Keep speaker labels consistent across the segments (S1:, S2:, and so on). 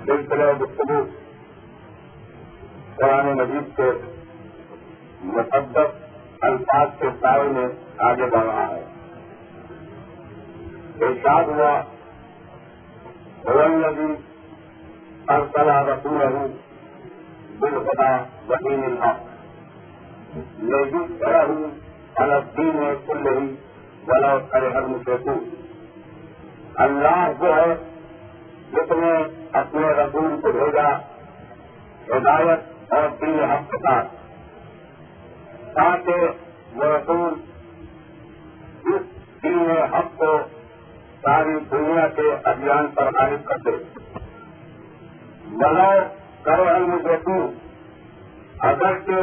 S1: سلسلہ گفتگو قرآن مجید کے مقدس الفاظ کے سائے میں آگے بڑھ رہا ہے. ارشاد ہوا هو الذي ارسل رسوله بالهدى ودين الحق ليظهره على الدين كله ولو كره المشركون. اللہ جو ہے جس نے اپنے رسول کو بھیجا ہدایت اور دین حق کے ساتھ تاکہ وہ رسول اس دین حق کو ساری دنیا کے ابھیان پر غالب کر دے. ولو کرے المشرکون، اگرچہ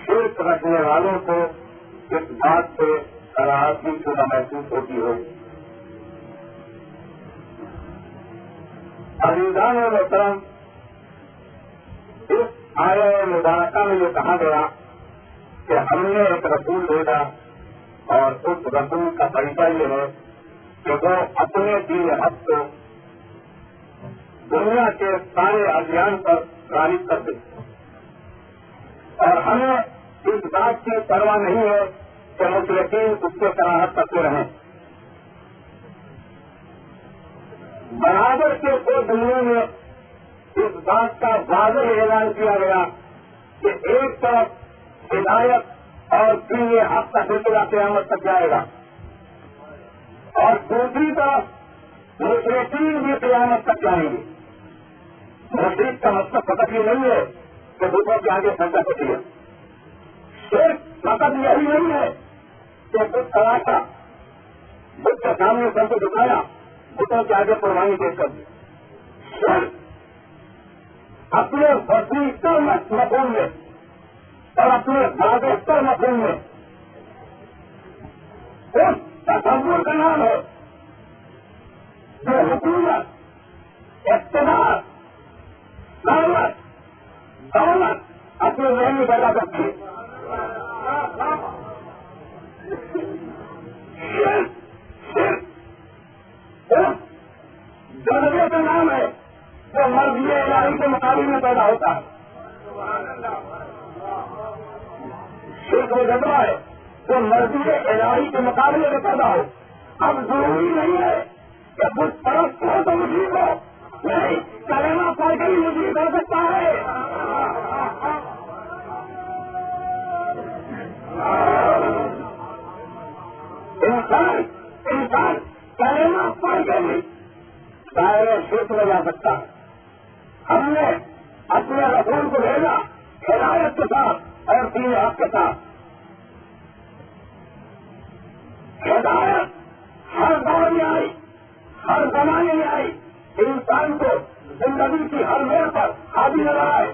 S1: شرک رکھنے والوں کو اس بات سے کراہتی شدہ محسوس ہوتی ہو. عزیزان محترم، اس آیہ مبارکہ میں یہ کہا گیا کہ ہم نے ایک رسول بھیجا اور اس رسول کا طریقہ یہ ہے کہ وہ اپنے دین حق کو دنیا کے سارے ادھیان پر غالب کر دے، اور ہمیں اس بات کی پرواہ نہیں ہے کہ مشرکین اس سے کراہت کرتے رہیں۔ برابر کے دو دنیا میں اس بات کا واضح اعلان کیا گیا کہ ایک طرف ہدایت اور دین حق کا سلسلہ قیامت تک جائے گا، اور دوسری طرف مشرکین بھی قیامت تک جائیں گے۔ مشرک کا مطلب فقط یہ نہیں ہے کہ بتوں کے آگے سجدہ کرتی ہے، صرف فقط یہی نہیں ہے کہ بت تراشا، بت کے سامنے سر کو جھکایا، بتوں کے آگے قربانی پیش کر دی، صرف اپنے وسیع مفہوم میں اور اپنے واضح مفہوم میں اس تصور کا نام ہے جو حکومت، اقتدار، دولت اپنے ذہن میں پیدا کرتی ہے۔ جذبے کا نام ہے جو مرضی الہی کے مقابلے میں پیدا ہوتا ہے۔ شرک وہ جذبہ ہے جو مرضی الہی کے مقابلے میں پیدا ہو۔ اب ضروری نہیں ہے کہ کچھ پرست ہو تو مجید ہو، نہیں، کلمہ پڑھ کے ہی مجید ہو سکتا ہے۔ انسان کلمہ پڑھ کے بھی دائرے شرک میں جا سکتا ہے۔ ہم نے اپنے رسول کو بھیجا ہدایت کے ساتھ اور دین حق کے ساتھ۔ ہدایت ہر دور میں آئی، ہر زمانے میں آئی، انسان کو زندگی کی ہر موڑ پر حاضر نظر آئے۔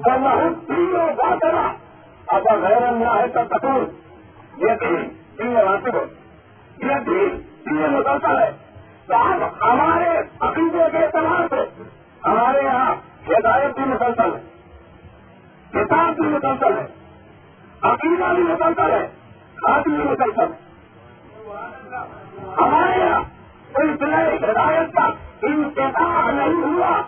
S1: بہت تینوں باطلا اب غیر اللہ کا قصور، یہ دین واقف ہو، یہ دین مسلسل ہے۔ تو اب ہمارے عقیدے کے اعتبار سے ہمارے یہاں ہدایت بھی مسلسل ہے، کتاب بھی مسلسل ہے، عقیدہ بھی مسلسل ہے، خادم بھی مسلسل ہے۔ ہمارے یہاں سلسلہ ہدایت کا انقطاع نہیں ہوا،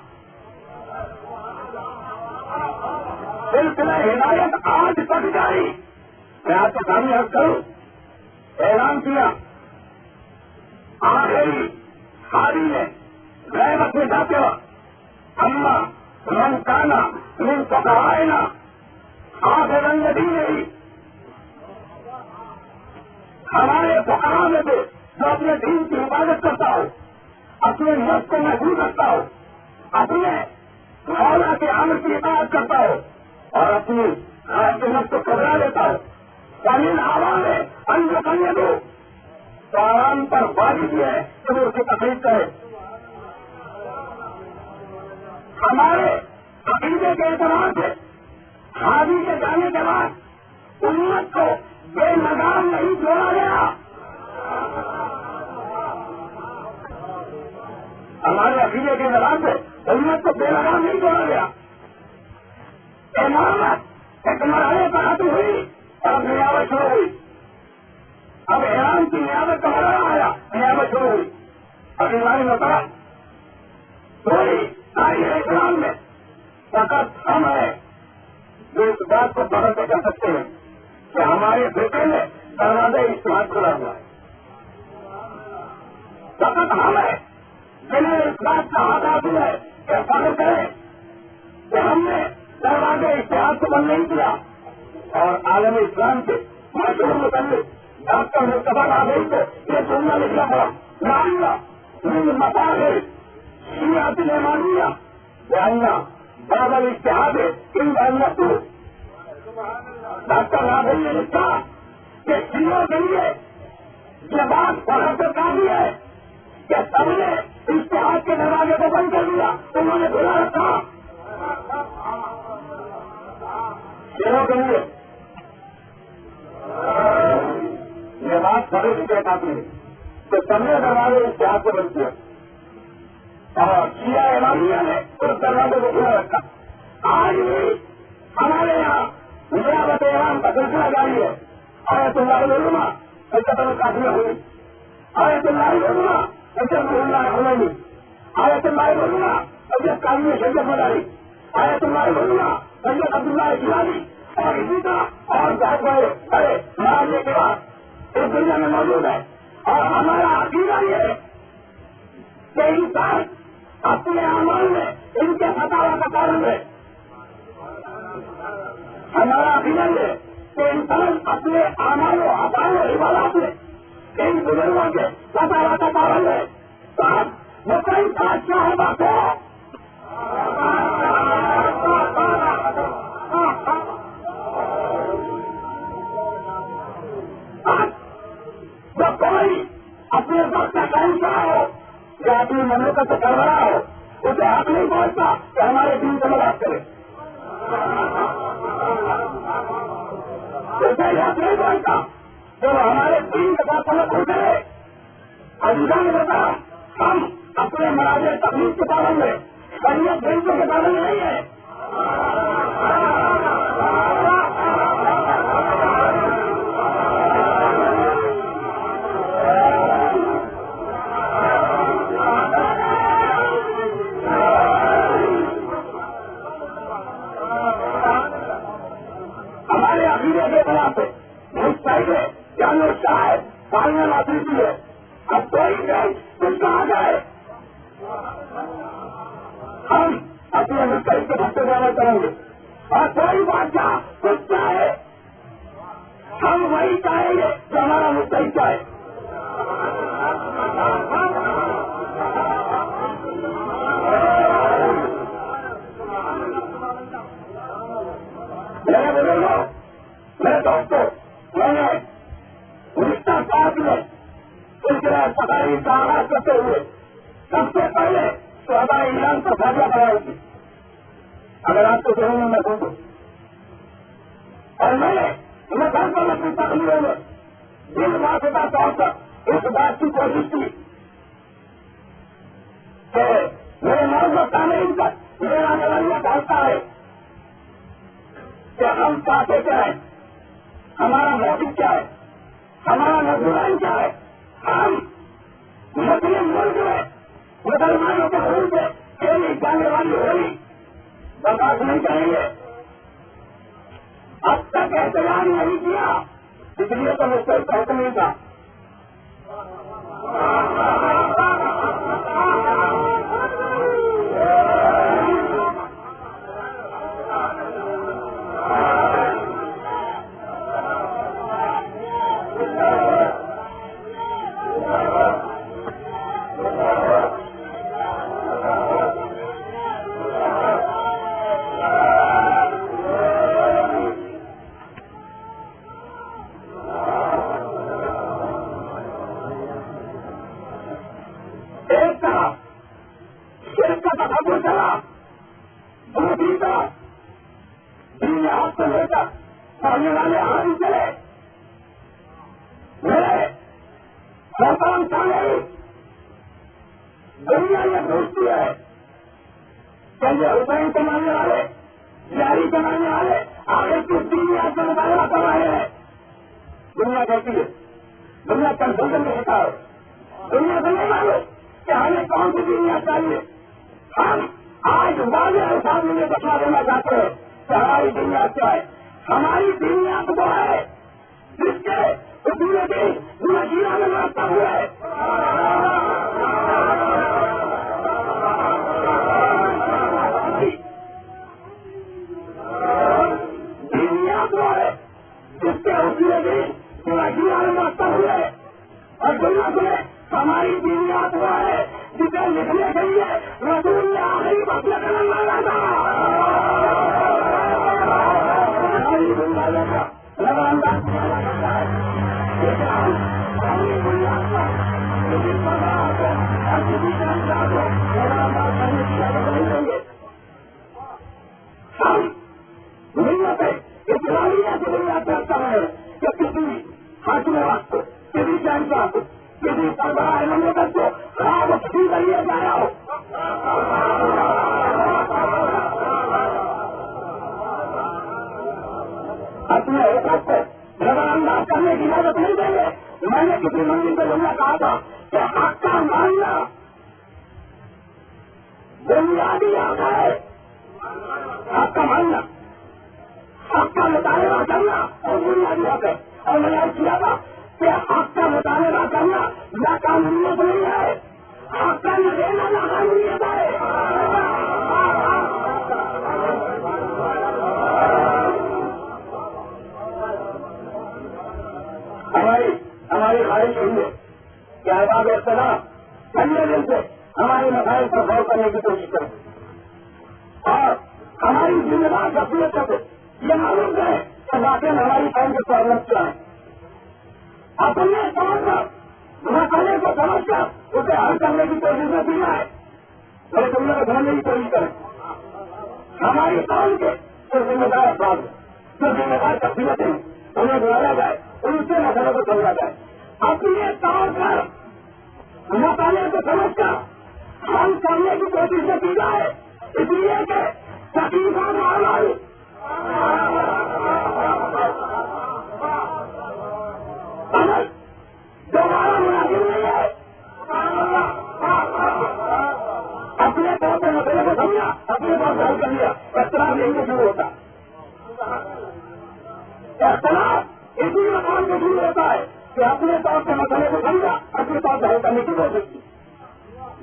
S1: سلسلہ ہدایت آج تک جاری۔ میں آپ کے سامنے عرض کروں، اعلان کیا آخری حالی نے غیبت میں جاتے وقت، اما من کانا من فقہائنا آخر رنگی نہیں، ہمارے فقہا میں سے جو اپنے دین کی حفاظت کرتا ہو، اپنے نفس کو محفوظ رکھتا ہو، اپنے مولا کے امر کی اطاعت کرتا ہو اور اپنی خاص نفس کو گھبرا لیتا ہو، زمین آواز ہے انجو کرنے دو، تو آرام پر واجب ہے کہ وہ اس کی تقریر کرے۔ ہمارے عقیدے کے اعتبار سے حاجی کے جانے کے بعد امت کو بے لگام نہیں چھوڑا گیا۔ ہمارے عقیدے کے اعتبار سے امت کو بے لگام نہیں چھوڑا گیا۔ امامت ایک مرحلے پر ختم ہوئی اور نیابت شروع ہوئی، اب ایران کی نیابت کا مرحلہ آیا، نیابت شروع ہوئی۔ اب ہماری مسئلہ پوری تاریخ اسلام میں فقط ہم ہیں جو اس بات کو پکڑ کے کر سکتے ہیں کہ ہمارے بیٹے میں دروازہ اجتہاد کھلا ہوا ہے۔ فقط ہم ہیں جنہیں اس بات کا حق حاصل ہے کہ فخر کریں کہ ہم نے دروازے اجتہاد کو بند نہیں کیا، اور عالم اسلام کے مشہور متعلق ڈاکٹر مصطفیٰ نادری کو یہ جملہ لکھنا پڑا، نہ مساغر شیعت الامامیہ جاننا بادل اشتہاد ان جاننا تو ڈاکٹر نادری نے لکھا کہ شیعوں کے لیے یہ بات بہت کافی ہے کہ سب نے اشتہاد کے دروازے کو بند کر دیا، انہوں نے کھلا رکھا۔ شیعوں کے لیے یہ بات بڑے فکر کافی ہے کہ سب نے دروازے اشتہاد کو بند کیا اور شیعہ امامیہ نے اس دروازے کو کھلا رکھا۔ آج بھی ہمارے یہاں نجابت ایران کا سلسلہ جاری ہے. آیت اللہ العلماء حضرت کافی ہوئی, آیت اللہ العلماء حضرت اللہ خمینی, آیت اللہ العلماء حضرت قاضی شریعت مداری, آیت اللہ العلماء حضرت عبداللہ اسلامی, اور اسی طرح اور بہت بڑے معاملے کے بعد اس دنیا میں موجود ہے. اور ہمارا عقیدہ یہ ہے کہ انسان اپنے اعمال میں ان کے فتاوی کا پابند ہے. ہمارا عقیدہ یہ کہ انسان اپنے اعمال و افعال و عبادات میں ان بزرگوں کے فتاوی کا پابند ہے. تو اب وہ کوئی بادشاہ ہوگا تو کوئی اپنے وقت کا شہنشاہ ہو یا اپنی مملکت سے کر رہا ہو, اسے حق نہیں پہنچتا کہ ہمارے دین کو مدد کرے. اسے حق نہیں پہنچتا کہ وہ ہمارے دین کے ساتھ سمجھ کرے. عزیزان نے بتایا ہم اپنے مراجع تکلیف کے پابند ہیں, شریعت بینچوں کے پابند نہیں ہے. ہمارے عقیدے کے خلاف ہے, بہت چاہیے جانو شاید پالنا ناصری کی ہے. اب کوئی دیش کچھ کہا جائے ہم اپنے مستحق کے بھٹے سے عمل کریں گے, اور کوئی بادشاہ کچھ چاہے ہم وہی چاہیں گے جو ہمارا مستحق چاہے. میرے بزرگوں, میرے دوستوں, میں نے 1960 میں سلسلہ تقاریر کا آغاز کرتے ہوئے سب سے پہلے شہداء ایران پر فیصلہ کرائی تھی. اگر آپ کو سننے میں سن دوں, اور میں نے مسلسل اپنی تقریروں میں دل واسطہ طور پر اس بات کی کوشش کی کہ میرے موضوع سامعین تک میرا نظریہ پہنچتا ہے کہ ہم چاہتے کیا ہے, ہمارا موقف کیا ہے, ہمارا نظران کیا ہے. ہم مسلم ملک میں مسلمانوں کے خون سے کھیلی جانے والی ہولی برداشت نہیں کریں گے. اب تک احتجاج نہیں کیا, اس لیے تو مجھ سے حکم نہیں تھا. دنیا یہ پوچھتی ہے کہ یہ حسین کمانے والے, یاری کمانے والے آگے کس دنیا سے مقابلہ کر رہے ہیں. دنیا کہتی ہے, دنیا کنفیوژن کا شکار ہے. دنیا سے نہیں معلوم کہ ہمیں کون سی دنیا چاہیے. ہم آج واضح حساب میں بتا دینا چاہتے ہیں کہ ہماری دنیا کیا ہے. ہماری دنیا تو وہ ہے جس کے پورے دن نشیرہ میں رابطہ ہوا ہے. دنیا تو ہے جس کے پورے دن نشیرہ میں رابطہ ہوا ہے, اور دنیا سے ہماری دنیا تو ہے جسے لکھنے کے لیے رسول نے آخری مسئلہ کرنا مانگا تھا. ہم دنیا پہ اسلامیہ کی بنیاد پر رکھتا ہے کہ کسی حاکم وقت, کسی شہنشاہ کو, کسی سربراہ مملکت کو خراب کسی ذریعے جایا ہو. اپنے حقوق کو نظر انداز کرنے کی اجازت نہیں دیں گے. میں نے کسی منزل پہ جملہ کہا تھا کہ حق کا ماننا بنیادی حق ہے. حق کا ماننا، حق کا مطالبہ کرنا اور بنیادی حق ہے. اور میں نے عرض کیا تھا کہ حق کا مطالبہ کرنا ناقانونیت نہیں ہے، حق کا نہ دینا ناقانونیت ہے. ہماری خواہش یہی ہے کہ احباب اختلاف پہلے دن سے ہمارے مسائل پر غور کرنے کی کوشش کریں اور ہماری ذمہ دار شخصیت سے یہ معلوم کریں کہ واقعی ہماری قوم کے پرابلم کیا ہے. اپنے طور پر مسئلے کو سمجھ کر اسے حل کرنے کی کوشش میں کی جائے. میرے جملے کو سمجھنے کی کوشش کریں. ہماری قوم کے جو ذمہ دار افراد ہیں، جو ذمہ دار شخصیتیں ہیں، انہیں بلایا جائے، ان سے مسئلے کو سمجھا جائے. اپنے طور پر مسئلے کو سمجھ کر حل کرنے کی کوشش میں کی جائے. اس لیے کہ تکلیفوں کا حل دوبارہ مناسب نہیں ہے. اپنے طور پر مسئلے کو سمجھا، اپنے طور پر حل کر لیا. اختلاف یہیں سے شروع ہوتا ہے. اختلاف اسی مقام سے شروع ہوتا ہے کہ اپنے طور سے مسئلے کو سمجھا، اپنے طور سے حل کرنے کی کوشش کی.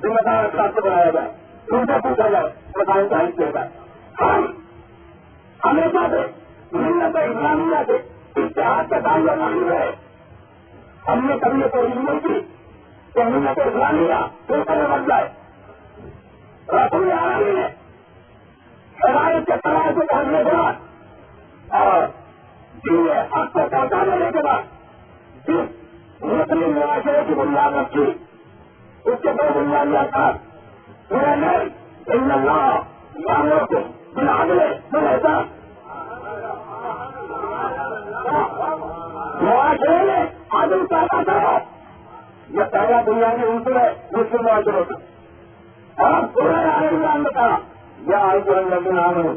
S1: ذمہ دار افراد کو بنایا جائے، ان سے پوچھا جائے، مسائل کا حل کیا جائے. ہم ہمیشہ سے ملت اسلامیہ سے اتحاد کے تعلق نہیں ہوئے. ہم نے کبھی یہ کوشش نہیں کی کہ ملت اسلامیہ پھر کرے بن جائے. رسول عالمی نے ہدایت کے تنازع کو پہنچنے کے بعد اور دین حق کو پہنچا دینے کے بعد جس مسلم معاشرے کی بنیاد رکھی، اس کے دو بنیادی اثرات ان اللہ یامرکم بالعدل والاحسان. معاشرے میں عدل پیدا کرو، یہ پہلا بنیادی عنصر ہے مسلم معاشرے کا. اور پورے عالم نے کہا یا ایھا الذین آمنوا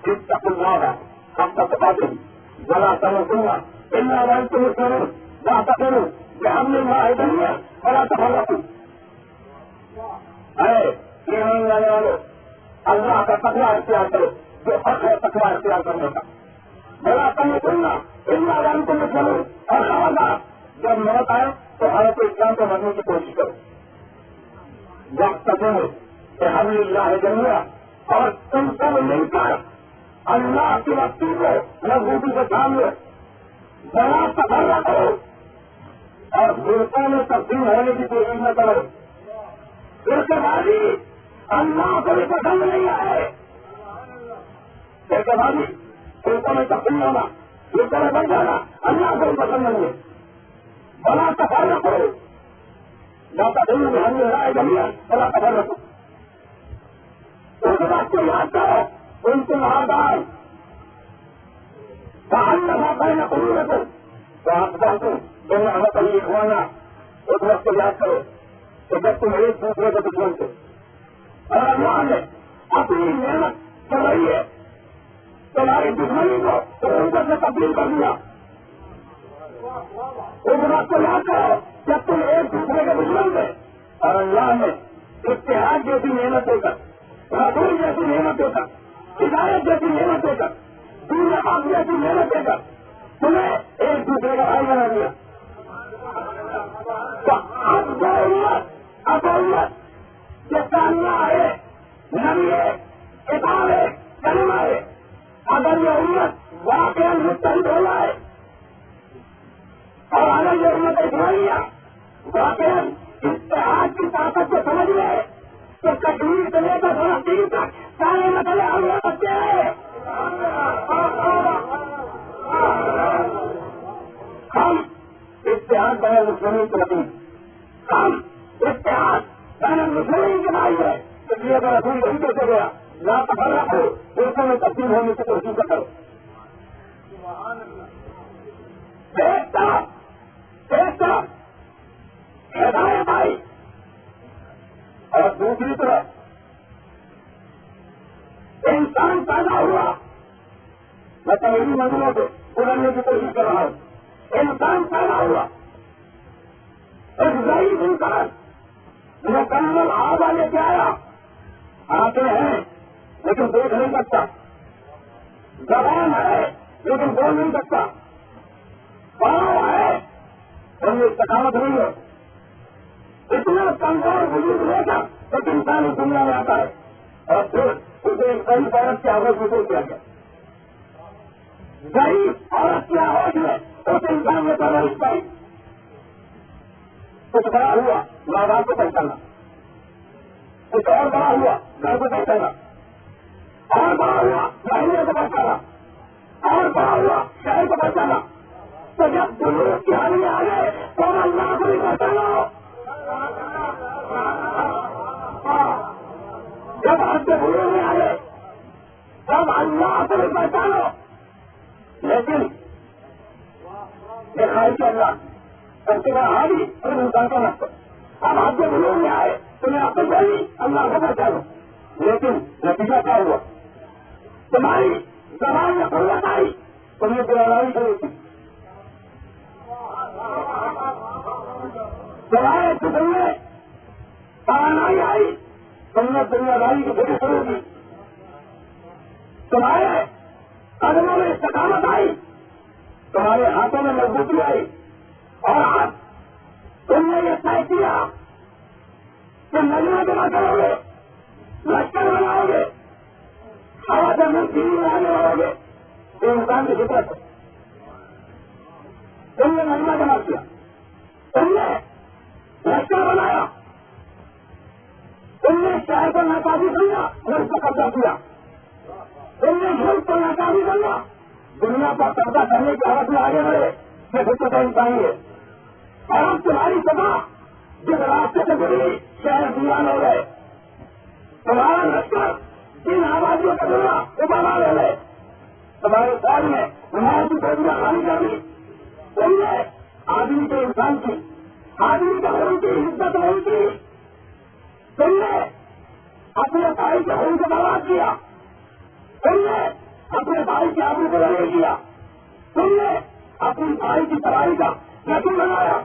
S1: اتقوا اللہ حق تقاته ولا تموتن الا وانتم مسلمون واعتصموا بحبل اللہ جميعا ولا تفرقوا. اے ایمان لانے والو، اللہ کا تقویٰ اختیار کرو، جو حق ہے تقویٰ اختیار کرنے کا. ولا تموتن الا وانتم مسلمون. اور خبردار جب موت آئے تو حالت اسلام کو مرنے کی کوشش کرو. وقت بحبل اللہ جميعا، اور تم سب مل کر اللہ کی وقتی کو مضبوطی سے تھام لو. بڑا تفرقہ کرو اور فرقوں میں تقسیم ہونے کی کوشش نہ کرو. فرقے بازی اللہ کو بھی پسند نہیں آئے. فرقے بازی فرقوں میں تقسیم ہونا، فرقوں میں بن جانا اللہ کو بھی پسند نہیں ہے. بڑا تفرقہ کرو، لا تقولوا بحبل اللہ جميعا ولا تفرقوا. اس بات کو یاد کرو، ان کو آدار فعلم بین قلوبکم فاصبحتم تم احمد علی اخوانا. اس وقت کو یاد کرو کہ جب تم ایک دوسرے کو دشمن تھے اور اللہ نے اپنی محنت کر رہی ہے تمہاری دشمنی کو قربت سے تبدیل کر دیا. اس بات کو یاد کرو جب تم ایک دوسرے کے دشمن تھے اور اللہ نے اتحاد جیسی محنت دے کر، رسول جیسی محنت دے کر، ہدایت جیسی محنت دے کر، دین حق جیسی محنت دے کر تمہیں ایک دوسرے کا بھائی بنا دیا. تو اب ضرورت جس کا اللہ ہے، نبی ہے، کتاب ہے، کلمہ ہے، اگر یہ امت واقعی متحد ہو جائے اور اگر یہ امت اسلامیہ واقعی اتحاد کی طاقت کو سمجھ لے تو کشمیر سے لے کر فلسطین تک سارے مسئلے حل ہو سکتے ہیں. ہم اتحاد بین المسلمین کے نتیجے، ہم اتحاد بین المسلمین کے بھائی ہے. اس لیے اگر رسول یہی کہتے گیا لا تفرقوا، فرقوں میں تقسیم ہونے کی کوشش نہ کرو. ایک طرف ہدایت آئی اور دوسری طرف انسان پیدا ہوا میں تمہیں منزلوں سے اڑنے کی کوشش کر رہا ہوں. انسان پیدا ہوا ایک ضعیف انسان مکمل آبا لے کے آیا. آتے ہیں لیکن دیکھ نہیں سکتا, زبان ہے لیکن بول نہیں سکتا, پاؤں ہے اور یہ ثقافت نہیں ہے. اتنا کمزور وجود لے کر ایک انسان اس دنیا میں آتا ہے اور پھر اسے ایک غریب عورت کی آواز میں کیا گیا. غریب عورت کی آواز میں اس انسان نے پرورش پائی. کچھ بڑا ہوا ماں باپ کو پہچانا, کچھ اور بڑا ہوا گھر کو پہچانا, اور بڑا ہوا مہینے کو پہچانا, اور بڑا ہوا شہر کو پہچانا. تو جب دنیا کی حالی آ گئے تو اللہ کو بھی پہچانو. جب آپ کے بھولے میں آئے تب اللہ کو بھی پہچانو. لیکن یہ خواہش اللہ سب سے بڑا حالی اور انسان کا نقص. اب آپ کے بھولے میں آئے تمہیں آپ کو چاہیے اللہ کو پہچانو. لیکن نتیجہ کیا ہوا؟ تمہاری زبان میں قوت آئی, تمہیں دلائی شروع کی. تمہارے جسم میں توانائی آئی, تم نے دنیا داری کی فکر شروع کی. تمہارے قدموں میں استقامت آئی, تمہارے ہاتھوں میں مضبوطی آئی, اور آج تم نے یہ طے کیا کہ ندیاں جمع کرو گے, لشکر بناؤ گے, ہوا سے منہ چینی بنانے لگو گے. یہ انسان کی فطرت ہے. تم نے ندیاں جمع کیا, تم نے لشکر بنایا, تم نے شہر کو ناکافی سمجھا, ملک کو قبضہ کیا. تم نے ملک کو ناکافی سمجھا, دنیا پر قبضہ کرنے کی حالت میں آگے بڑھے. یہ فطرت انسانی ہے. اور اب تمہاری سزا جس راستے سے گزری شہر دیوان ہو گئے. تمہارا لشکر جن آبادیوں کا دورہ ابالا لے گئے. تمہارے فوج میں نماز کی گولیاں خالی کر دی. تم نے آدمی کے انسان کی, آدمی کا خون کی عزت نہیں کی. تم نے اپنے بھائی کے خون کو برباد کیا. تم نے اپنے بھائی کے آبرو کو لڑے کیا. تم نے اپنی بھائی کی سواری کا یقین بنایا.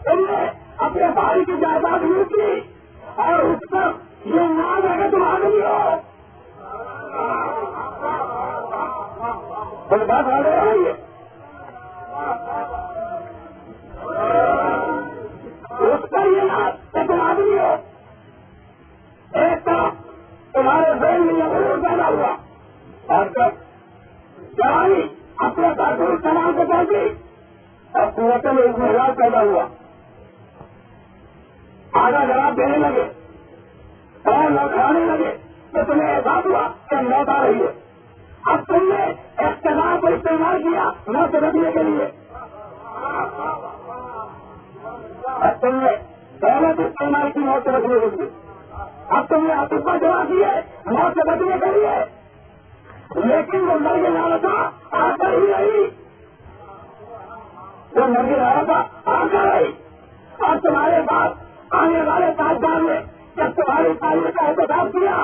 S1: تم نے اپنے بھائی کی جائیداد لوٹ کی اور اس پر یہ نام ہے کہ تم آدمی ہو. کوئی بات آ رہی ہے, اس پر یہ نام کہ تم آدمی ہو. ایک طرف تمہارے ذہن میں یہ غرور پیدا ہوا, اور جب جوانی اپنے بہتر سامان کو پہنچی اور قوتوں میں اس میں علاج پیدا ہوا. آگا جواب دینے لگے اور لوٹانے لگے تو تمہیں احساس ہوا کہ موت آ رہی ہے. اب تم نے اقتدار کو استعمال کیا موت سے بچنے کے لیے. اب تم نے دولت استعمال کی موت سے بچنے کے لیے. اب تم نے عاطفہ جمع کیے موت سے بچنے کے لیے. لیکن وہ مرگ لانا تھا آ کر ہی رہی. وہ مرگ لانا تھا آ کر رہی. اور تمہارے پاس آنے والے تاجدار نے جب تمہاری تعلیم کا احتجاج کیا,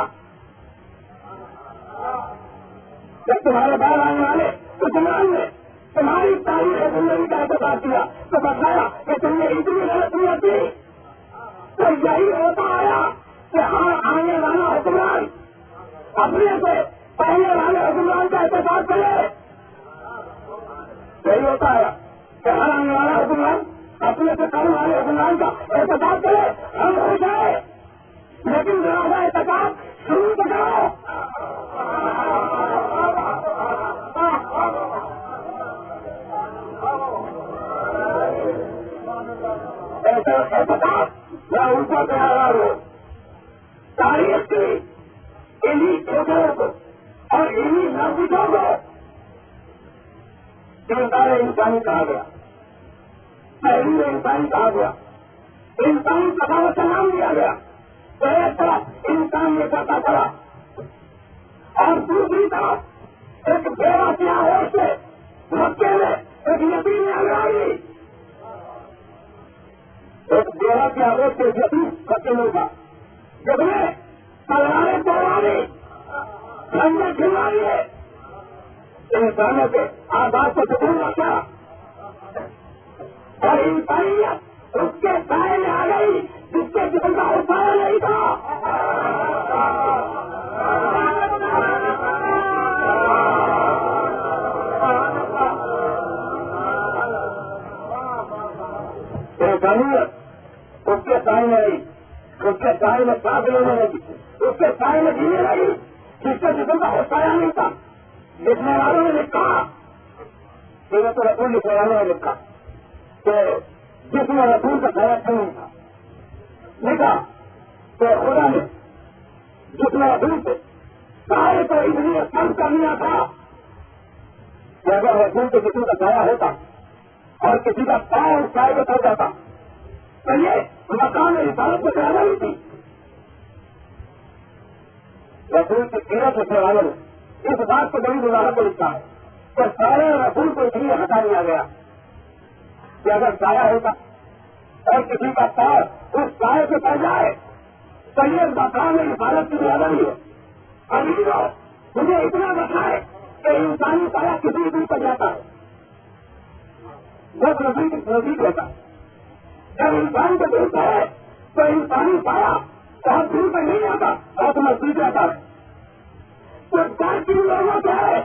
S1: جب تمہارے بعد آنے والے حکمران نے تمہاری تعلیم زندگی کا احتجاج کیا تو بتایا کہ تم نے اتنی غلطیاں کی. تو یہی ہوتا آیا کہ آنے والا حکمران اپنے سے پہلے والے حکمران کا احتجاج کرے. یہی ہوتا ہے کہ ہر آنے والا حکمران اپنے سے پہلے والے حکمران کا احتجاج کرے. ہم ہو جائے لیکن ذرا احتجاج شروع تو کرو. احتجاج یا ان کو تیار ہو. تاریخ کی انہیں چھوٹوں کو اور انہیں نزدیکوں کو کردار انسانی کہا گیا, پہلی انسانی کہا گیا, انسانی ثقافت کا نام دیا گیا. تو ایک طرف انسان یہ کرتا چلا اور دوسری طرف ایک بیوہ کی آواز سے مکے میں ایک یتیم نے اگرائی. ایک بیوہ کی آواز سے یتیم مکے میں تھا جب نے تلواریں توڑا دی, رنگیں کھلوا دیے, انسانوں کے آزاد کو سکون رکھا اور انسانیت اس کے سائے میں آ گئی جس کے جسم کا سایہ نہیں تھا. انسانیت اس کے سائے میں رہی, اس کے سائے میں سانس لینے لگی, اس کے سائے میں جینے لگی جس کے جسم کا سایہ نہیں تھا. لکھنے والوں نے لکھا, سیرت رسول لکھنے والوں نے لکھا کہ جس میں رسول کا سایہ نہیں تھا, لکھا کہ خدا نے جس میں رسول سے سایہ کو اس لیے کم کر لیا تھا کہ اگر رسول کے جسم کا سایہ ہوتا اور کسی کا پاؤں سائے کو پڑ جاتا تو یہ مکان رسالت کو زیادہ ہی تھی. رسول کی سیرت لکھنے والوں نے اس بات کو بڑی وضاحت کو لکھا ہے کہ سارے رسول کو اس لیے ہٹا دیا گیا کہ اگر سایہ ہوتا اور کسی کا پاؤں اس سائے سے پڑ جائے تو یہ مکان رسالت کی زیادہ نہیں ہے. ابھی تو مجھے اتنا بتائے کہ انسانی سایہ کسی بھی پڑ جاتا ہے, بہت نزدیک ہوتا ہے. جب انسان کو دیکھتا ہے تو انسانی سایہ بہت دور تک نہیں آتا, بہت نزدیک رہتا ہے. تو ڈر کن لوگوں سے ہے,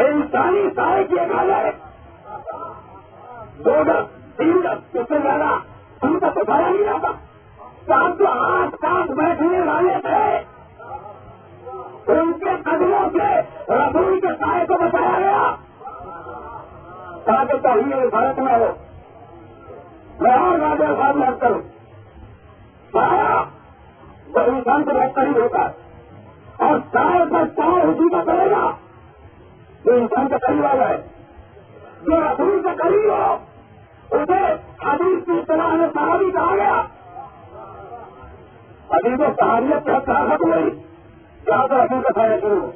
S1: انسانی سائے کی عدالت 2 گز 3 گز اس سے زیادہ ان کا تو سایہ نہیں رہتا. ساتھ جو آس پاس بیٹھنے والے تھے ان کے قدموں سے رسول کے سائے کو بچایا گیا تاکہ توحید رسالت میں ہو. میں اور واضح الفاظ میں کروں, سایہ وہ انسان کو بہت قریب ہوتا ہے اور سائے پر پاؤں اسی کا کرے گا جو انسان کا قریب آ جائے. جو رسول کا قریب ہو اسے حدیث کی اصطلاح میں صحابی کہا گیا. حدیث و صحابیت کے حد ختم ہوئی جہاں سے رسول کا سایہ شروع ہو.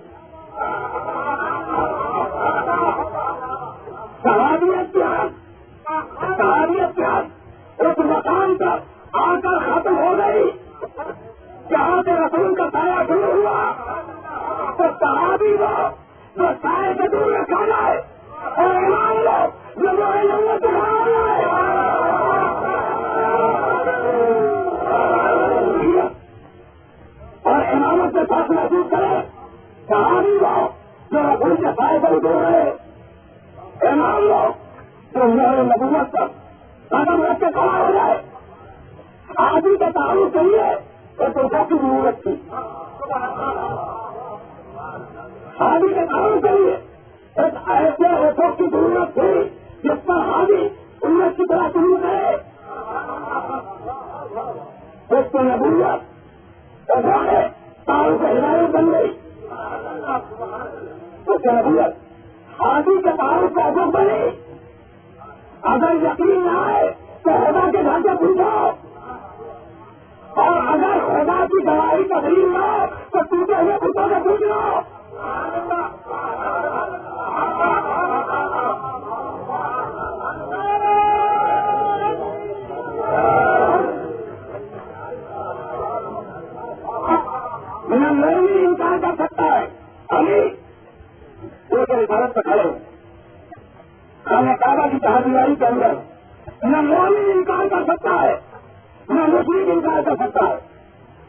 S1: صحابیت کی حد اس مقام پر آ کر ختم ہو گئی جہاں سے رسول کا سایہ شروع ہوا. تو صحابی وہ جو سائے سے دور رکھا جائے اور ایمان لو جو لوگوں سے اور امامت کے ساتھ محسوس کرے. صحابی وہ جو رسول کے سائے سے دور رہے. ایمان لو جو میرے نبوت پر قدم رکھ کے کھڑا ہو جائے. آدمی کا تعلق چاہیے تو دوسرا کی ضرورت تھی. آدمی کا تعلق چاہیے ایک ایسے رسوں کی ضرورت تھی جس پر آدمی امت کی طرح شروع کرے. اس کو نبوت تعلق ہدایت بن گئی. اس کو نبوت آدمی کے تعلق کا ادب بنے. اگر یقین نہ آئے تو خدا کے گھر سے پوچھو, اور اگر خدا کی گواہی کا دلیل نہ ہو تو ٹوٹے ہوئے کتوں سے پوچھ لو. میں بھی انکار کر سکتا ہے ابھی وہ تو رسالت پہ کھڑے خانہ کعبہ کی چہاردیواری کے اندر نہ مومن انکار کر سکتا ہے نہ مسلم انکار کر سکتا ہے.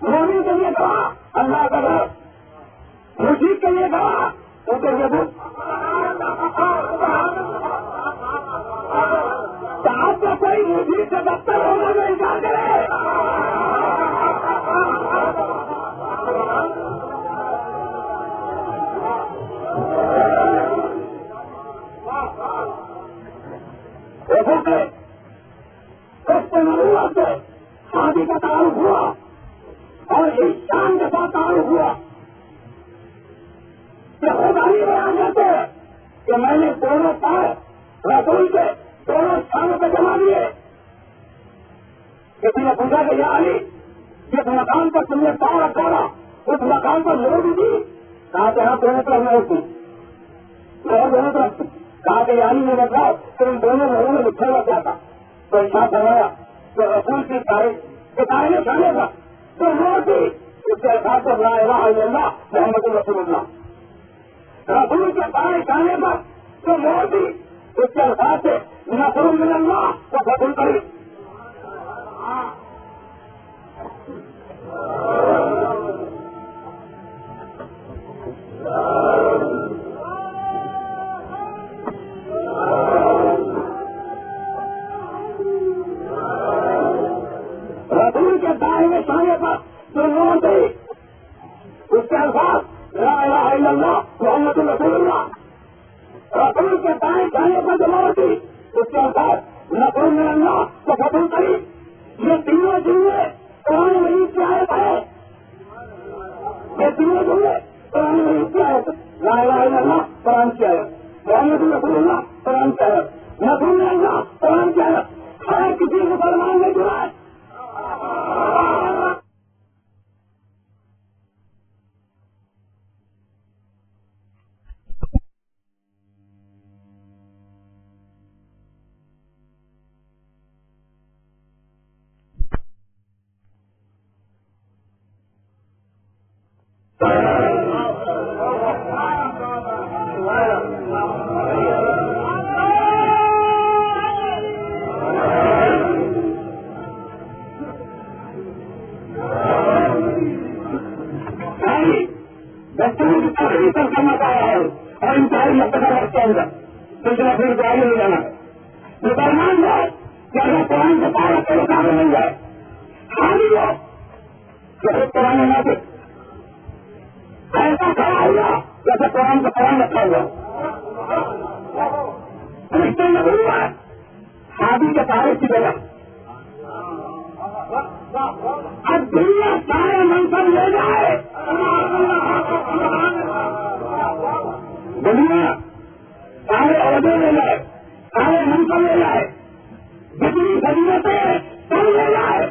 S1: مومن کے لیے کہا اللہ کا گھر, مسلم کے لیے کہا وہ تو یہ آپ کا کوئی مسلم سے دفتر ہوگا جو انکار کرے. نبوت سے شادی کا تعلق ہوا اور اس شان کے ساتھ تعلق ہوا کہ خدا ہی بیان کرتے کہ میں نے دونوں پائے رسول کے دونوں شانوں پہ جما دیے. کسی نے پوچھا کہ یا علی جس مکان پر تم نے پاؤں رکھا تھا اس مکان پر لوگ بھی دی. کہا کہ آپ دونوں طرف میں رکھتی میں دونوں طرف کہا کہ علی نے بتاؤ کہ ان دونوں لوگوں میں لکھا ہوا کیا تھا. تو ایسا فرمایا کہ رسول کی تعریف کرنے کا تو موت ہی اس کے الفاظ لا الہ الا اللہ محمد رسول اللہ، رسول کے تعریف کرنے کا تو موت ہی اس کے الفاظ سے نصر من اللہ کو فتح قریب۔ رسول کے دائیں شانے پر جو موت ہوئی اس کے الفاظ لا الہ الا اللہ محمد رسول اللہ، رسول کے دائیں شانے پر جو موت ہوئی اس کے الفاظ نصر من اللہ کو فتح قریب۔ یہ تینوں جملے قرآن مجید کی آیت ہے، یہ تینوں جملے قرآن مجید کی آیت ہے۔ لا الہ الا اللہ قرآن کی آیت، محمد رسول اللہ قرآن کی آیت، نصر من اللہ قرآن کی آیت، ہر کسی مسلمان نے جڑا ہے۔ کرنا چاہ رہا ہے اور انتہائی مقدس کے اندر دوسرا پھر جاری ہو جانا ہے۔ مسلمان ہے کہ اگر قرآن کے پارک کے مقابلے مل جائے خالی ہو تو پھر قرآن نہ دے ایسا کھڑا ہوا جیسے قرآن کا قرآن رکھا ہوا رشتے میں بھول رہا ہے شادی کے تاریخ کی جگہ اب دنیا سارے منصب لے جائے، دنیا سارے عہدے لے جائے، سارے منصب لے جائے، جتنی ضرورتیں سب لے جائے،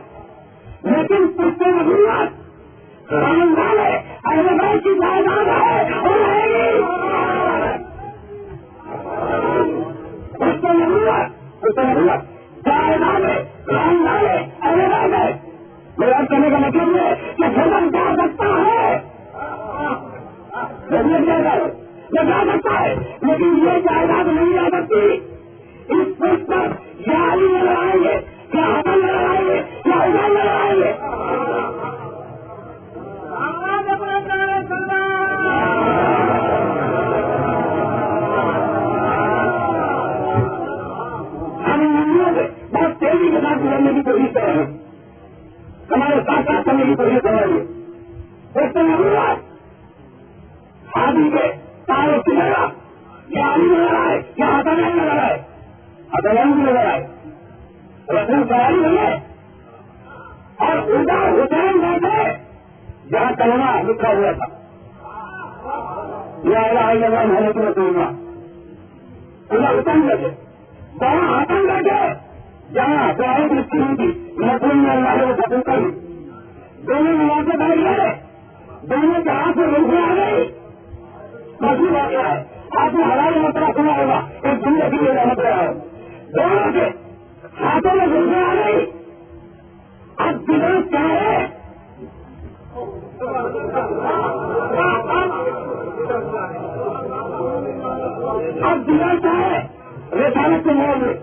S1: لیکن پشتے نبوت خاندان ہے اہل بیت کی جائیداد ہے وہ رہے گی۔ پشتے نبوت جائیداد ہے خاندان ہے اہل بیت ہے۔ میرا کہنے کا مطلب ہے کہ جنم جا سکتا ہے، جا سکتا ہے لیکن یہ جائیداد نہیں جا سکتی۔ اس پوچھ پر یا علی میں لڑائیں گے یا حسن میں لڑائیں گے یا حسین میں لڑائیں گے۔ ہم ان سے بہت تیزی کے ساتھ گزرنے کی کوشش کر رہے ہیں، ہمارے ساتھ ساتھ کرنے کی کوشش کر رہے ہیں۔ اس سے نبوت شادی کے تعلق کی جگہ یا علی میں لڑائے یا حسن میں لڑائے، حسن میں لڑائے، رسول سواری نہیں ہے اور خدا حسین بیٹھے جہاں کلمہ لکھا ہوا تھا یا الہ الا اللہ محمد رسول اللہ، خدا حسین بیٹھے جہاں حسن بیٹھے جہاں شاہد لکھی ہوئی تھی نسل میں اللہ کو ختم کری، دونوں مواقع بیٹھ گئے، دونوں کے ہاتھ میں روحیں آ گئی۔ مشہور واقعہ ہے، آپ نے ہماری مسئلہ سنا ہوگا، ایک جملے کی لیے رحمت رہا ہے، دونوں کے ہاتھوں میں روحیں آ گئی۔ اب دلوں چاہے اب دلوں چاہے رسالت کے موڑ میں،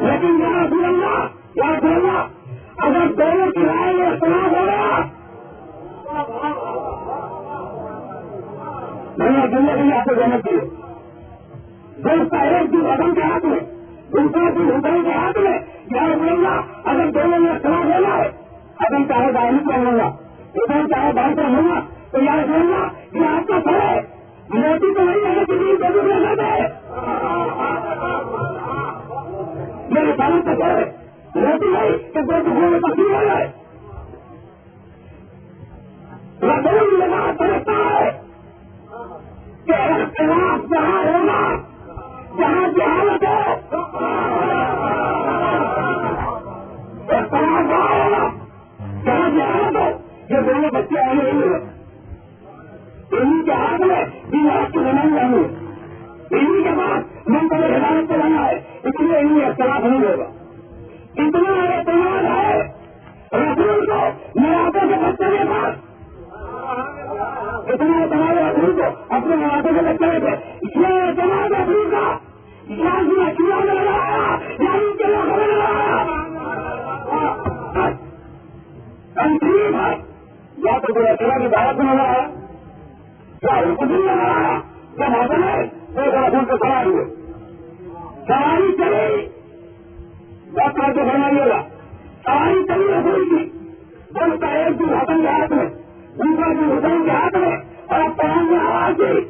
S1: لیکن یا رسول اللہ اگر دونوں کی رائے میں اختلاف ہو گیا میں نے دنیا کے لیے آپ کو جانا چاہیے، دوست کا ایک دن عدم کے ہاتھ میں دوسرا دن حسین کے ہاتھ میں، یا رسول اللہ اگر دونوں میں اختلاف ہو جائے عدم چاہے دائمی پر ہوگا حسین چاہے دائیں پر ہوگا تو یا رسول اللہ یہ آپ کا سر ہے، موٹی تو نہیں ہے کسی کو بھی لگا دے میرے سالوں کا سر ہے، موٹی نہیں کہ دو دکھوں میں تقسیم ہو جائے۔ رسول لگا سمجھتا ہے کہ اختلاف جہاں ہوگا جہاں جہالت ہو اختلاف جہاں ہوگا جہاں جہالت ہو، یہ دونوں بچے آئے نہیں ہوئے، انہیں کے ہاتھ میں دن رات کی زمین رہی ہے، انہیں کے بعد من کو ہدایت چلانا ہے، اس لیے انہیں اختلاف نہیں ہوگا۔ اتنا تمہارے رسول کو اپنے مواقع سے لگ کرے تھے. یہ تمہارے رسول کا لازمی چوڑا میں لگایا یعنی کے لوگوں میں لگایا تنظیم ہے. یا تو کوئی اچھا کی دعوت میں لگایا یا کچھ نہیں لگایا. جب حاصل ہے تو رسول کو سوال ہوئے سواری چلی بہت کر کے بنائیے گا. سواری چلی رسول کی جب کا ایک دن حسن کے ہاتھ میں دوسرا دن حسین کے ہاتھ میں اور اب پڑھان میں آواز دی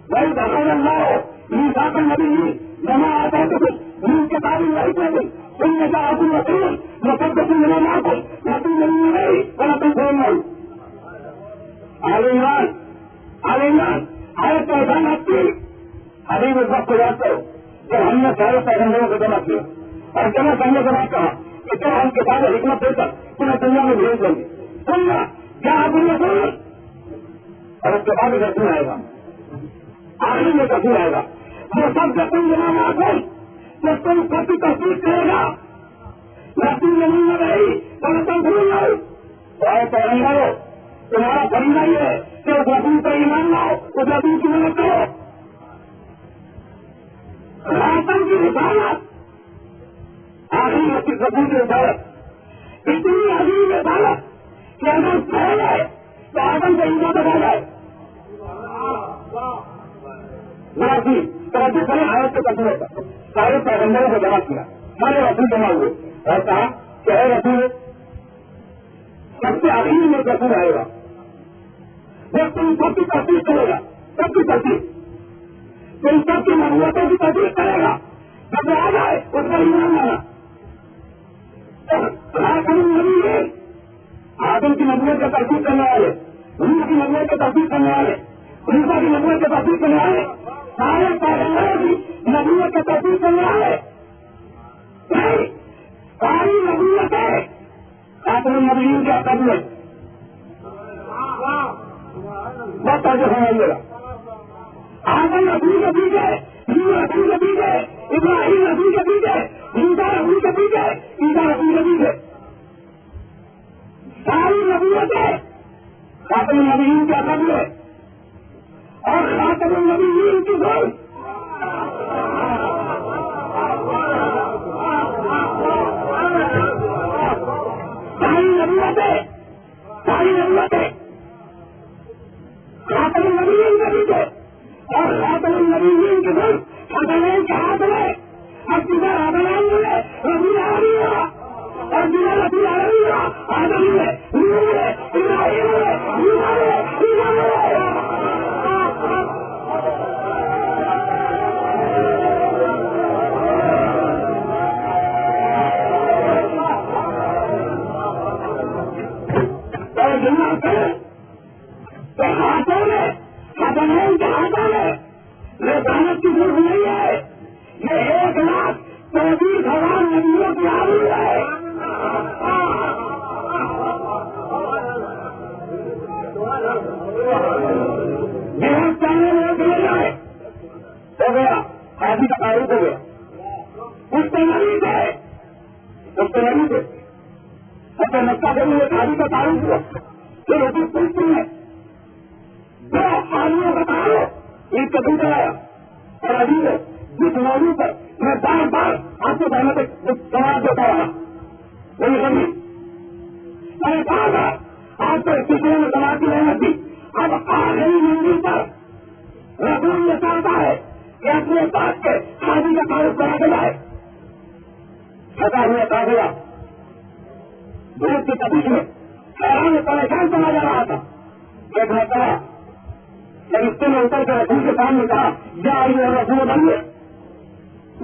S1: بھائی بغیر اللہ میثاق النبی جمع آتا تو کچھ دین کے تعلیم نہیں کرتے تم نے کہا ابو رسول مقدس لنا کو نبی نہیں بنا تم چھوڑ نہیں عالمان آئے پہچان آپ کی ابھی اس وقت کو یاد کرو جب ہم نے سارے پیغمبروں کو جمع کیا اور جمع کرنے کے بعد کہا کہ کیا ہم کے ساتھ حکمت دے کر تمہیں دنیا میں بھیج دیں گے. سننا کیا ابو رسول اور اس کے بعد رسول آئے گا آخری میں رسول آئے گا وہ سب سے تم جمع نہ کر تو تم سب کی تصدیق کرے گا. رسول زمین میں رہی تو تم بھول جاؤ اور پیغمبروں تمہارا فریضہ یہ ہے کہ اس رسول پر ایمان لاؤ اس رسول کی مدد کرو. خاتم کی رسالت آخری وقت رسول کی رسالت اتنی عظیم رسالت کہ اگر پہلے تو آدم سے انجا تک آ جائے توجہ کریں. آیت کے تصویر ہوتا سارے پیغمبروں کو جمع کیا سارے رسول جمع ہوئے اور کہا کہ اے رسول سب سے آخری میں رسول آئے گا جب تم سب کی تصدیق کرے گا سب کی تصدیق تم سب کی نبوتوں کی تصدیق کرے گا جب آ جائے اس کا ایمان لانا. آدم کی نبوت کا تصدیق کرنے والے عیسیٰ کی نبوت کا تصدیق کرنے والے عیسیٰ کی نبوت کا تصدیق کرنے والے سارے پیغمبروں کی نبوت کا تصدیق کرنے والے ساری نبوت ہے خاتم النبیین کا قبول بہت توجہ سمجھیے گا. آدم رسول کے پیچھے نوح رسول کے پیچھے ابراہیم رسول کے پیچھے موسیٰ رسول کے پیچھے عیسیٰ رسول کے پیچھے ساری نبوتیں خاتم النبیین کا قبول ہے اور خاتم النبیین کی گول ساری نبوتیں خاتم النبیین کے پیچھے اور خاتم النبیین کی گول خاتمین کے ہاتھ میں اب جدھر آدمان میں رسول عربی ہوا اور جدھر رسول عربی ہوا آدم میں نوح میں ابراہیم میں موسیٰ میں عیسیٰ میں اور جمع کرے تو ہاتھوں میں خاتمین کے ہاتھوں میں رسالت کی ضرورت نہیں ہے. یہ 1,34,000 نبیوں کی آرزو ہے. بہت چاہنے میں چلے جائے ہو گیا شادی کا تعارف ہو گیا اس پہ نہیں تھے اپنے مکہ کے لیے شادی کا تعارف ہوا پھر روٹی پوچھتی ہے دو آدمیوں کا تعارف ایک کا دوسرا آیا اور ابھی جس موضوع پر میں بار بار آپ کو بہت سوال دیتا رہا وہی سمجھ میں نے کہا تھا آپ کو کسی نے سوال کی محنت تھی اب آخری منزل پر رسول یہ چاہتا ہے کہ اپنے پاس کے شادی کا تعارف کرا کے جائے. چھٹا ہوا قافلہ دودھ کی تبیش میں حیران پریشان چلا جا رہا تھا. ایک مرتبہ فرشتے نے اتر کے رسول کے سامنے کہا یا یہ رسول بنیے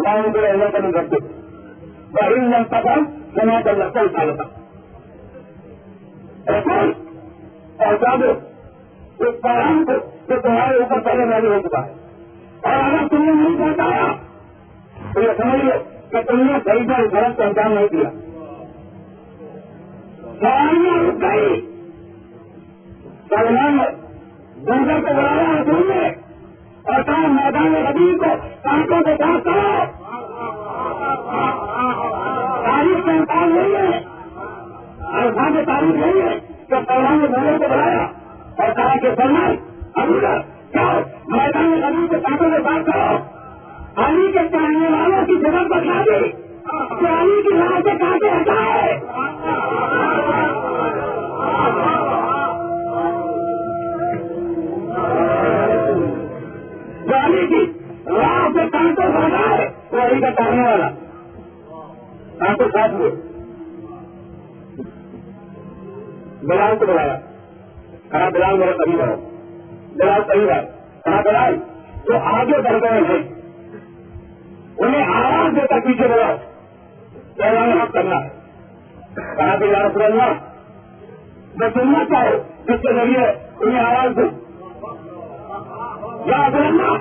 S1: لاؤں کے اللہ کا نہیں کرتے وہی لگتا تھا سنا کر لگتا اٹھا لیتا رسول پہنچا دو اس پیغام کو جو تمہارے اوپر پہلے معلوم ہو چکا ہے اور اگر تم نے نہیں پہنچایا تو یہ سمجھ لو کہ تم نے صحیح سے غلط پہچان نہیں کیا. سواریاں رک گئی سلمان دوسرے کو بلایا رسول نے اور کہا میدان غدیر کو کانٹوں کے ساتھ کرو تاریخ کا انکار نہیں ہے الفاظ تاریخ نہیں ہے کہ پہلے نے بولے کو بلایا اور کہا کہ سلمان ابو ذر جاؤ میدان غنی کے ساتھوں سے بات کرو. علی کے چاہنے والوں کی جگہ بتا دی کہ علی کی راہ سے کاٹے ہٹائے. جو علی کی راہ سے کانٹوں سے ہٹائے وہ علی کا چاہنے والا کانٹوں ساتھ ہوئے. بلال کو بلایا, کہا بلال میرے قریب آؤ. بلال قریب آئے, کہا بلال جو آگے بڑھ گئے ہیں انہیں آواز دیتا پیچھے بلاؤ, اعلان حق کرنا ہے. کہا کہ یا رسول اللہ میں سننا چاہو جس کے ذریعے انہیں آواز دوں. یا رسول اللہ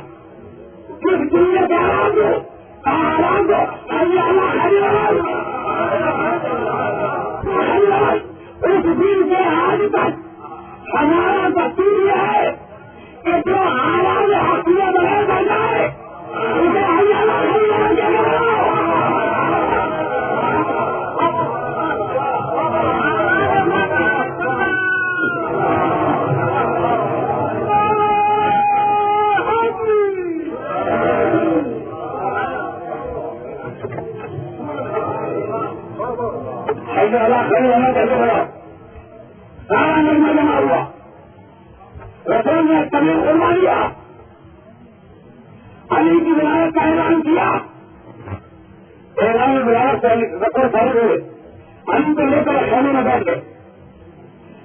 S1: کس دنیا سے آواز دو, آواز دو اس دن سے آج تک ہمارا دستور یہ ہے کہ جو آواز حقیقت بڑھا کر جائے اسے کیسے بڑھا سارا نظر جمع ہوا. رسول نے تمہیں فرما دیا, علی کی ولایت کا اعلان کیا. اعلان ولایت رسول فارغ ہوئے, علی کو لے کر خیمے میں بیٹھ گئے.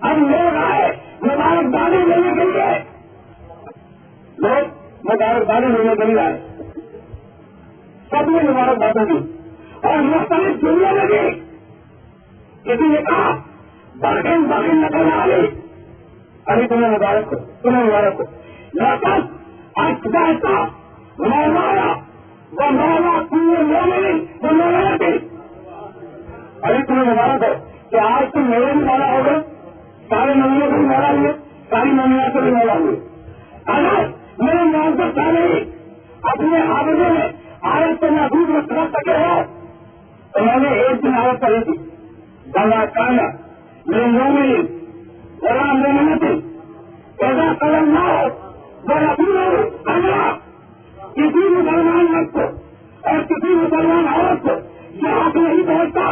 S1: اب لوگ آئے مبارکبادی لینے کے لیے, لوگ مبارکبادی لینے کے لیے آئے. سب نے مبارکبادی دی اور مختلف دنیا میں بھی. کسی نے کہا باغین باغین نکل آئی ابھی تمہیں مبارک ہو, تمہیں مبارک ہو. لیکن اچھا مولانا وہ مولا پورے مومن وہ مولانا تھی. ابھی تمہیں مبارک ہو کہ آج تم میرے بھی مولا ہو گئے, سارے ممیوں کو بھی مولا ہوئے, ساری ممیوں کو بھی مولا ہوئے. اگر میرے معذرت کیا نہیں اپنے حافظے میں آیت سے محفوظ میں سمجھ سکے ہو تو میں نے ایک دن آیت کری تھی بلا کانا میرے مومن بڑا مومنت ایسا قلم نہ ہو بڑا اللہ کسی مسلمان مرد کو اور کسی مسلمان عورت کو یہ حق نہیں پہنچتا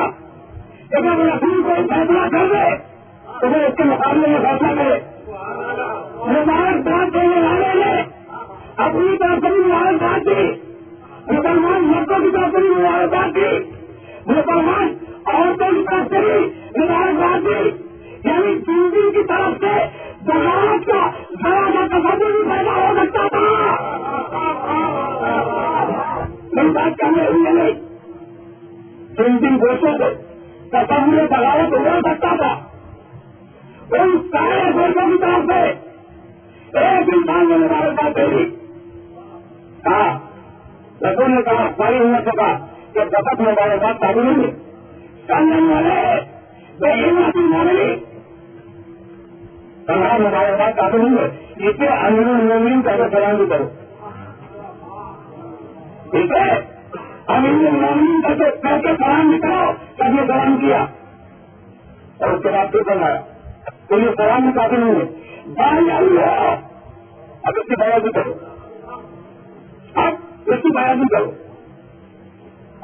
S1: کہ جب رسول کو فیصلہ کر دے تو وہ اس کے مقابلے میں فیصلہ کرے. مبارکباد دینے والے نے اپنی طرف سے بھی مبارکباد دی, مسلمان مردوں کی طرف سے بھی مبارکباد دی, مسلمان عورتوں کی طرف سے بھی مبارکباد دی. یعنی دین کی طرف سے بغاوت کا ذرا سا تصور بھی پیدا ہو سکتا تھا. میری بات کہنے ہوئی نہیں, دن گوشوں کو تصور بغاوت ہو سکتا تھا. ان سارے گوشوں کی طرف سے ایک انسان نے مبارکباد دے دی. کہا رسول نے کہا ساری امت سے کہا کہ بہت مبارکباد قابل نہیں ہے. کرنے والے بے ہمتی مولوی ہمارا مبارکباد قابل نہیں ہے. اسے امیر المومنین کا سلام بھی کرو. ٹھیک ہے, امیر المومنین کا کر کے سلام بھی کرو. سب نے سلام کیا اور اس کے بعد پھر بنایا تو یہ سلام بھی قابل نہیں ہے. باہر آئی ہو اب اس کی بیان بھی کرو, اب اس کی بیان بھی کرو.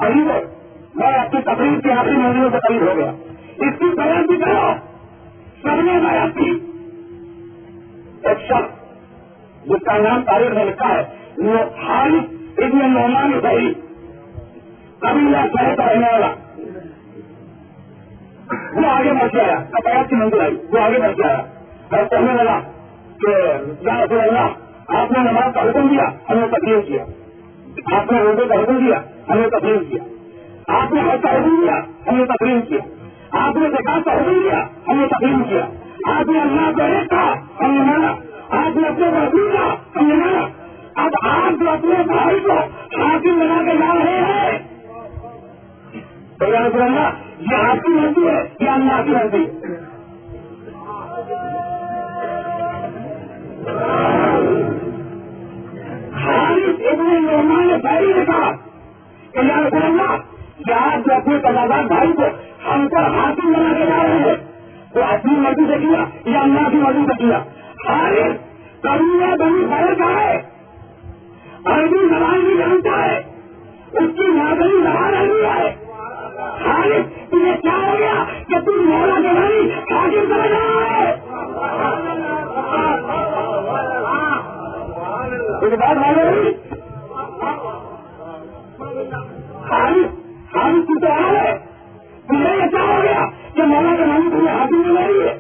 S1: ابھی میں آپ کی تقریب کی آخری منزلوں سے قریب ہو گیا. اس کی بیان بھی کرو. سب نے بیان کی. ایک شخص جس کا نام تاریخ میں لکھا ہے وہ حارث ابن نعمان صحیح قبیلہ شہر کا رہنے والا, وہ آگے بڑھ کے آیا. بیان کی منزل آئی, وہ آگے بڑھ کے آیا اور کہنے والا کہ یا رسول اللہ آپ نے نماز کا حکم دیا, ہم نے تقریر کیا. آپ نے روزے کا حکم دیا, ہم نے تقریر کیا. آپ نے حج کا حکم دیا, ہم نے تقریر کیا. آپ نے زکات کا حکم دیا, ہم نے تقریر کیا. آپ نے اللہ کو ایک کہا, ہم نے مانا. آپ نے اپنے کو حکم دیا, ہم نے مانا. اب آپ جو اپنے بھائی کو حاکم بنا کے جا رہے ہیں تو یا رسول اللہ یہ آپ کی مرضی ہے یا اللہ کی مرضی؟ حارث ابن نعمان نے پہلے نے کہا کہ یا رسول اللہ یہ آپ جو اپنے قضادار بھائی کو ہم کو حاکم بنا کے جا رہے ہیں تو اپنی مرضی سے کیا یا اللہ کی مرضی سے کیا؟ خالد کبھی بنی بڑھ جائے عربی زبان بھی جانتا ہے، اس کی مادری زبان عربی ہے. خالد تمہیں کیا ہو گیا کہ تم مولا کے بھائی حاکم کر رہا ہے؟ ایک بات معلوم خالد کی تو ہے، تمہیں یہ کیا ہو گیا کہ مولا کے بھائی تمہیں حاکم نہیں لے رہی ہے؟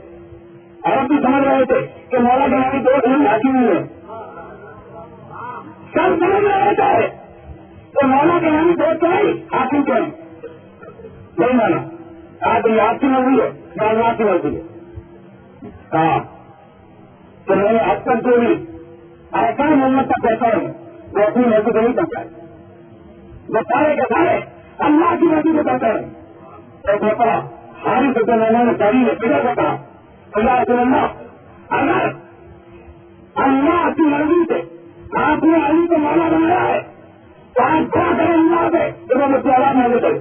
S1: عرب بھی سمجھ رہے تھے کہ مولا کے بھائی دو نہیں حاکم نہیں ہے، سب سمجھ رہے تھے کہ مولا کے بھائی دو چاہیے حاکم کیوں نہیں مانا. آج یہ آپ کی مرضی ہے یا اللہ کی مرضی ہے؟ ہاں تو میں نے اب تک جو بھی ایسا محمد تک کہتا ہوں وہ اپنی مرضی کو نہیں کرتا ہے، وہ سارے کے سارے اللہ کی مرضی کو کہتا ہے. ایک مرتبہ ہاری سے میں نے چاہیے نے کدھر سے کہا اللہ رسول اللہ اگر اللہ کی مرضی سے آپ نے علی کو مولا بنایا ہے تو آپ کیا کریں اللہ سے تو وہ مجھ سے آواز نہیں کرے.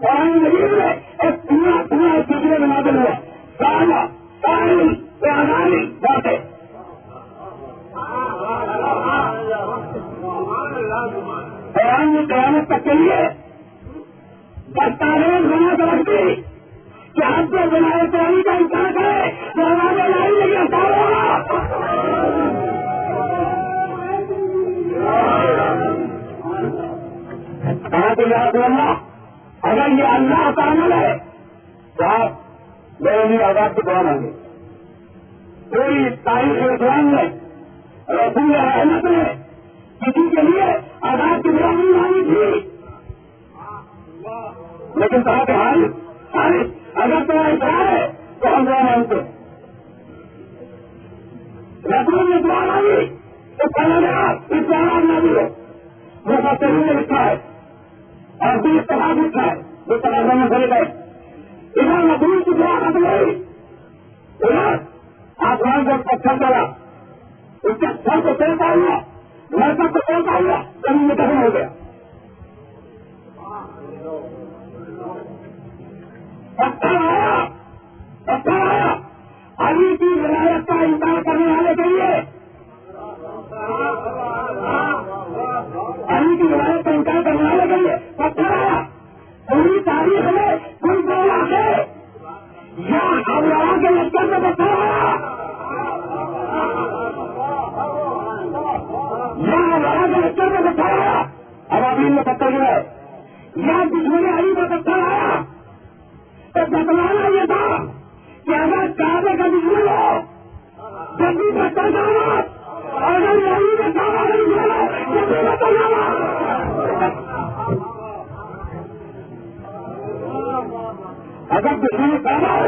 S1: قرآن مجید میں ایک پورا سلسلے میں نازل ہوا سارا ساری آزادی باتیں قرآن کی قیامت تک کے لیے دستاویز بنا کر رکھتی کہ آپ کو بنائے قرآن کا انکار کرے تو ہمارے لائی نہیں انکار ہوگا. کہا کہ یا رسول اللہ اگر یہ اللہ کا عمل ہے تو آپ میرے لیے آزاد کی دعا مانگے. پوری تاریخ اسلام میں رسول رحمت نے کسی کے لیے آزاد کی دعا نہیں مانگی تھی، لیکن کہا کہ حالف اگر تمہارا اقرار ہے تو ہم دعا مانگتے. رسول نے دعا مانگی تو پہلے اس دعا نہ بھی ہو وہ مستقبل نے لکھا ہے اور بھی اتحاد لکھا ہے جو تنازع میں بھرے گئے. ادھر مزدور کی دعا ختم ہوئی، ادھر آسمان کو پتھر چلا اس کے سر کو توڑتا ہوا مرکز کو توڑتا ہوا زمین میں دفن ہو گیا. پتھر آیا علی کی ولایت کا انکار کرنے والے کے لیے، علی کی ولایت کا انکار کرنے والے کے لیے پتھر آیا. پوری تاریخ میں کوئی بولا ہے یا ابراہیم کے لشکر میں پتھر آیا یا ابراہیم کے لشکر میں پتھر آیا ابابیل میں پتھر گرا یا دشمن علی میں پتھر آیا تو بتلانا یہ تھا کہ اگر کعبے کا دشمن ہو جب بھی پتھر جانا اگر علی کا کعبہ نہیں جانا جب بھی پتھر جانا. اگر دشمن پیدا ہو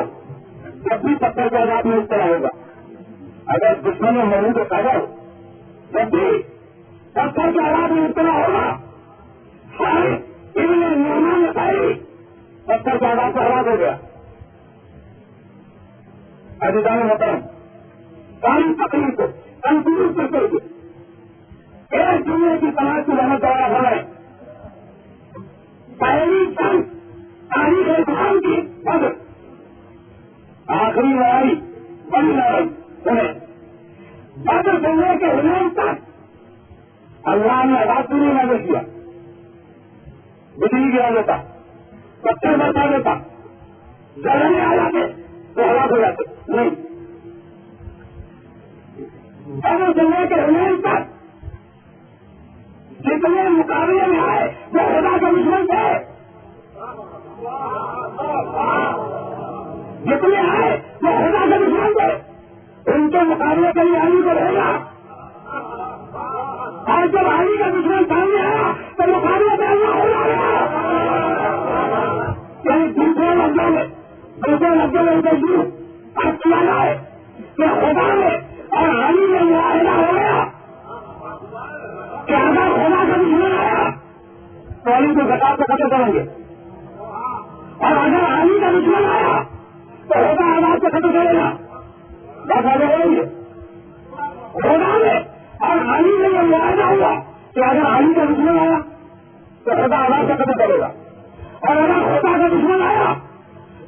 S1: جب بھی پتھر کا آزاد میں اس طرح ہوگا. اگر دشمن مرو کو پیدا ہو جب بھی پتھر کے آزاد میں اس طرح ہوگا. ابن نعمان نسائی پتھر کے آزاد سے آزاد ہو گیا. عزیزان محترم ساری تقریر کو کنکلوڈ کرتے ہوئے ایک جملے کی تلاش کی رحمت دوارا ہو رہے پہلی جنگ تاریخ اسلام کی بدر آخری لڑائی بڑی لڑائی سنیں بدر سے لے کے حنین تک اللہ نے آزاد پوری نظر کیا. بجلی گرا دیتا، پتھر برسا دیتا، جلنے آ جاتے تو ہلاک ہو جاتے نہیں. بدر سے لے کے حنین تک جتنے مقابلے میں آئے وہ خدا کے دشمن تھے. جتنے آئے وہ خدا کے دشمن تھے. ان کے مقابلے کے لیے علی کو بھیجا اور جب علی کا دشمن سامنے آیا تو مقابلے میں اللہ ہو گیا. یعنی دوسرے لفظوں میں ان کو یوں ارد کیا جائے کہ خدا میں اور علی میں معاہدہ ہو گیا کہ اگر خدا کا دشمن آیا تو علی کو زکات سے ختم کریں گے اور اگر علی کا دشمن آیا تو خدا آزاد سے ختم کرے گا. بات آگے بولیں گے. خدا میں اور علی میں یہ معاہدہ ہوا کہ اگر علی کا دشمن آیا تو خدا آزاد سے ختم کرے گا اور اگر خدا کا دشمن آیا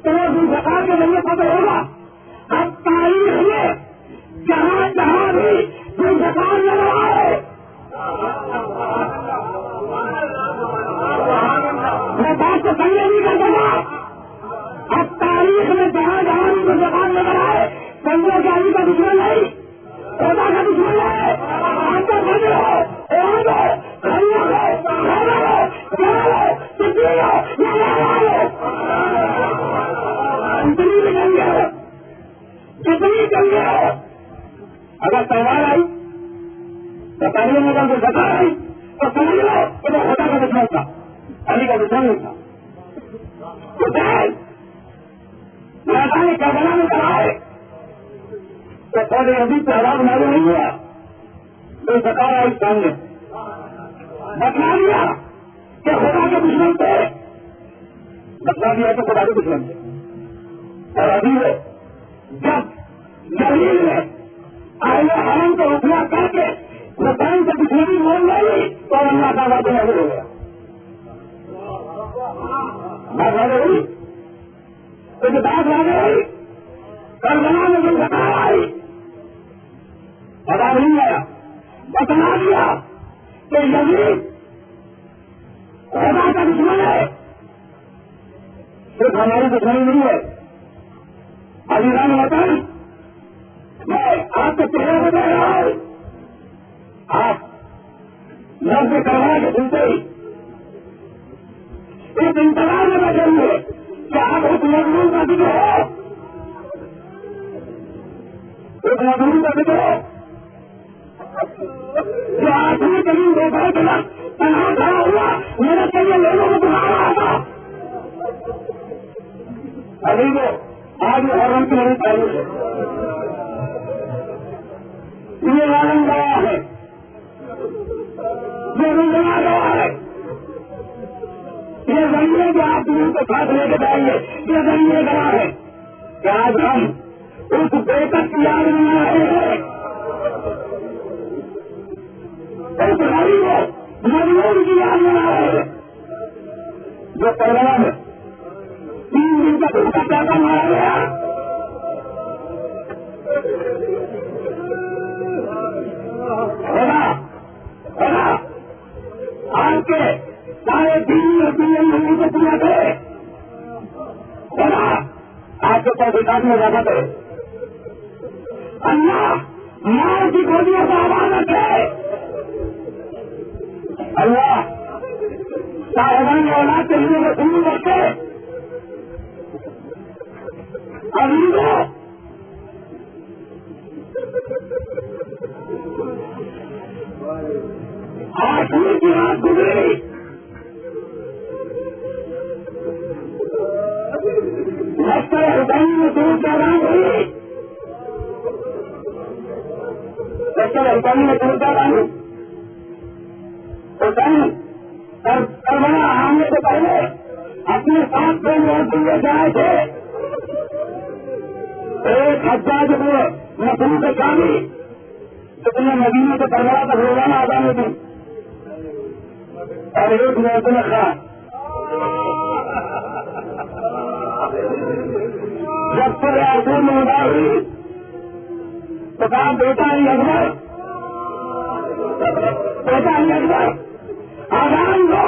S1: تو وہ زکات کے ذریعے ختم ہوگا. اب تاریخ میں جہاں جہاں بھی کوئی زکات لگا ہے میں بات کو سمجھے نہیں کر سکا. اب تاریخ میں جہاں جہاں بھی کوئی زکات لگا ہے سمجھو کہ علی کا دشمن نہیں خدا کا دشمن ہے. آپ کا سمجھ لو کتنی جنگیں ہو. اگر تہوار آئی تو پہلے نگر کو زکات آئی تو سمجھ لو کہ وہ خدا کا دشمن تھا علی کا دشمن نہیں تھا. میدان کربلا میں کہا ہے تو پہلے ابھی تہوار معلوم نہیں ہوا تو زکات آئی سامنے بتلا دیا کہ خدا کے دشمن تھے بتلا دیا تو خدا کے دشمن تھے. اور ابھی وہ جب زمین میں اہل حرم کو رسوا کر کے حسین سے دشمنی مول گئی تو اللہ کا وعدہ نہیں ہو گیا. بات واضح ہوئی کچھ بات واضح ہوئی. کربلا میں جو زکات آئی پتا نہیں آیا بتلا دیا کہ یزید خدا کا دشمن ہے. صرف ہماری دشمنی نہیں ہے. عزیزان وطن میں آپ کے چہرے کو دے رہا ہوں. آپ لفظ کروا کے سنتے ہی اس انتظار میں بیٹھے ہوئے کہ آپ اس مضمون کا ذکر ہو اس مضمون کا ذکر ہو جو آخری کہیں دوپہر کے وقت تنہا کھڑا ہوا میرے چلیے لوگوں کو بلا رہا تھا. ابھی وہ آج محرم کی نہیں چالو ہے. یہ عالم گواہ ہے یہ رنجنا گواہ ہے. یہ زمین جو آپ دور کو ساتھ لے کے جائیں گے یہ زمین گواہ ہے کہ آج ہم اس بیٹک کی یاد میں آئے ہیں اس غریب مجبور کی یاد میں آئے ہیں جو کربلا میں 3 دن کا دھوکہ پیسہ مارا گیا. خدا آج کے سارے دین اور دنیا مندی کو پورا کرے. خدا آج کے تحقیقات میں زیادہ کرے. اللہ مار کی گولیوں کو آواز رکھے. اللہ صاحبان اولاد کے لیے وہ سنی رکھے. عزیزوں آٹھویں کی رات گزری لشکر حسین میں دور چوران ہوئی. لشکر حسین میں دور چوران ہوئی. حسین کربلا آنے سے پہلے اپنے ساتھ کو لوگ لے جائے تھے. ایک حجاج ہوئے مسلم سے شامل کتنے مدینے سے کربلا تک روزانہ آزادی تھی اور ایک محسن خان جب سے آخر میں ادا ہوئی تو کہا بیٹا علی اکبر آزان دو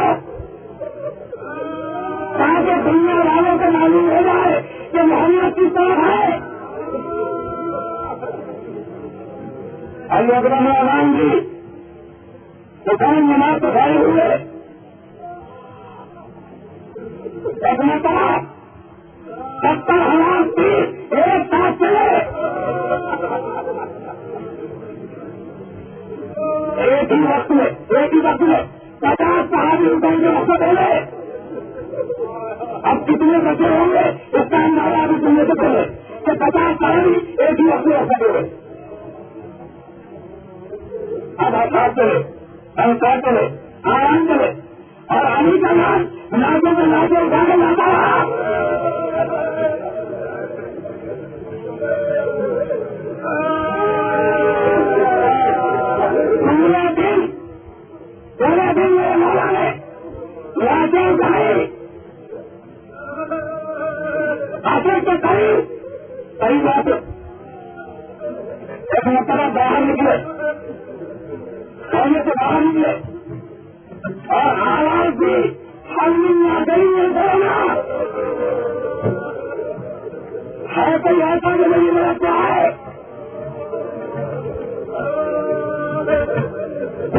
S1: تاکہ دنیا والوں کو معلوم ہو جائے کہ محمد کس طرف ہے. علی اکبر نے اعلان کی حسین نماز تو کھائے ہوئے اپنا کہا 70,000 تیر ایک ساتھ چلے. ایک ہی وقت میں 50 صحابی اٹھائیں گے وقت بولے. اب کتنے بچے ہوں گے اس کا اندازہ ابھی سننے سے پہلے کہ 50 صحابی ایک ہی وقت میں وقت بولے. اب ہم چلے آرام چلے اور علی کا نام ناچوں کے ناچے اٹھا کے لاتا رہا. پورے دن میرے مولا نے لاچیں اٹھائی. آخر کے قریب آتے لیے اور آواز بھی ہم نہ کریں دینا ہے کوئی ایسا جو نہیں رہتا ہے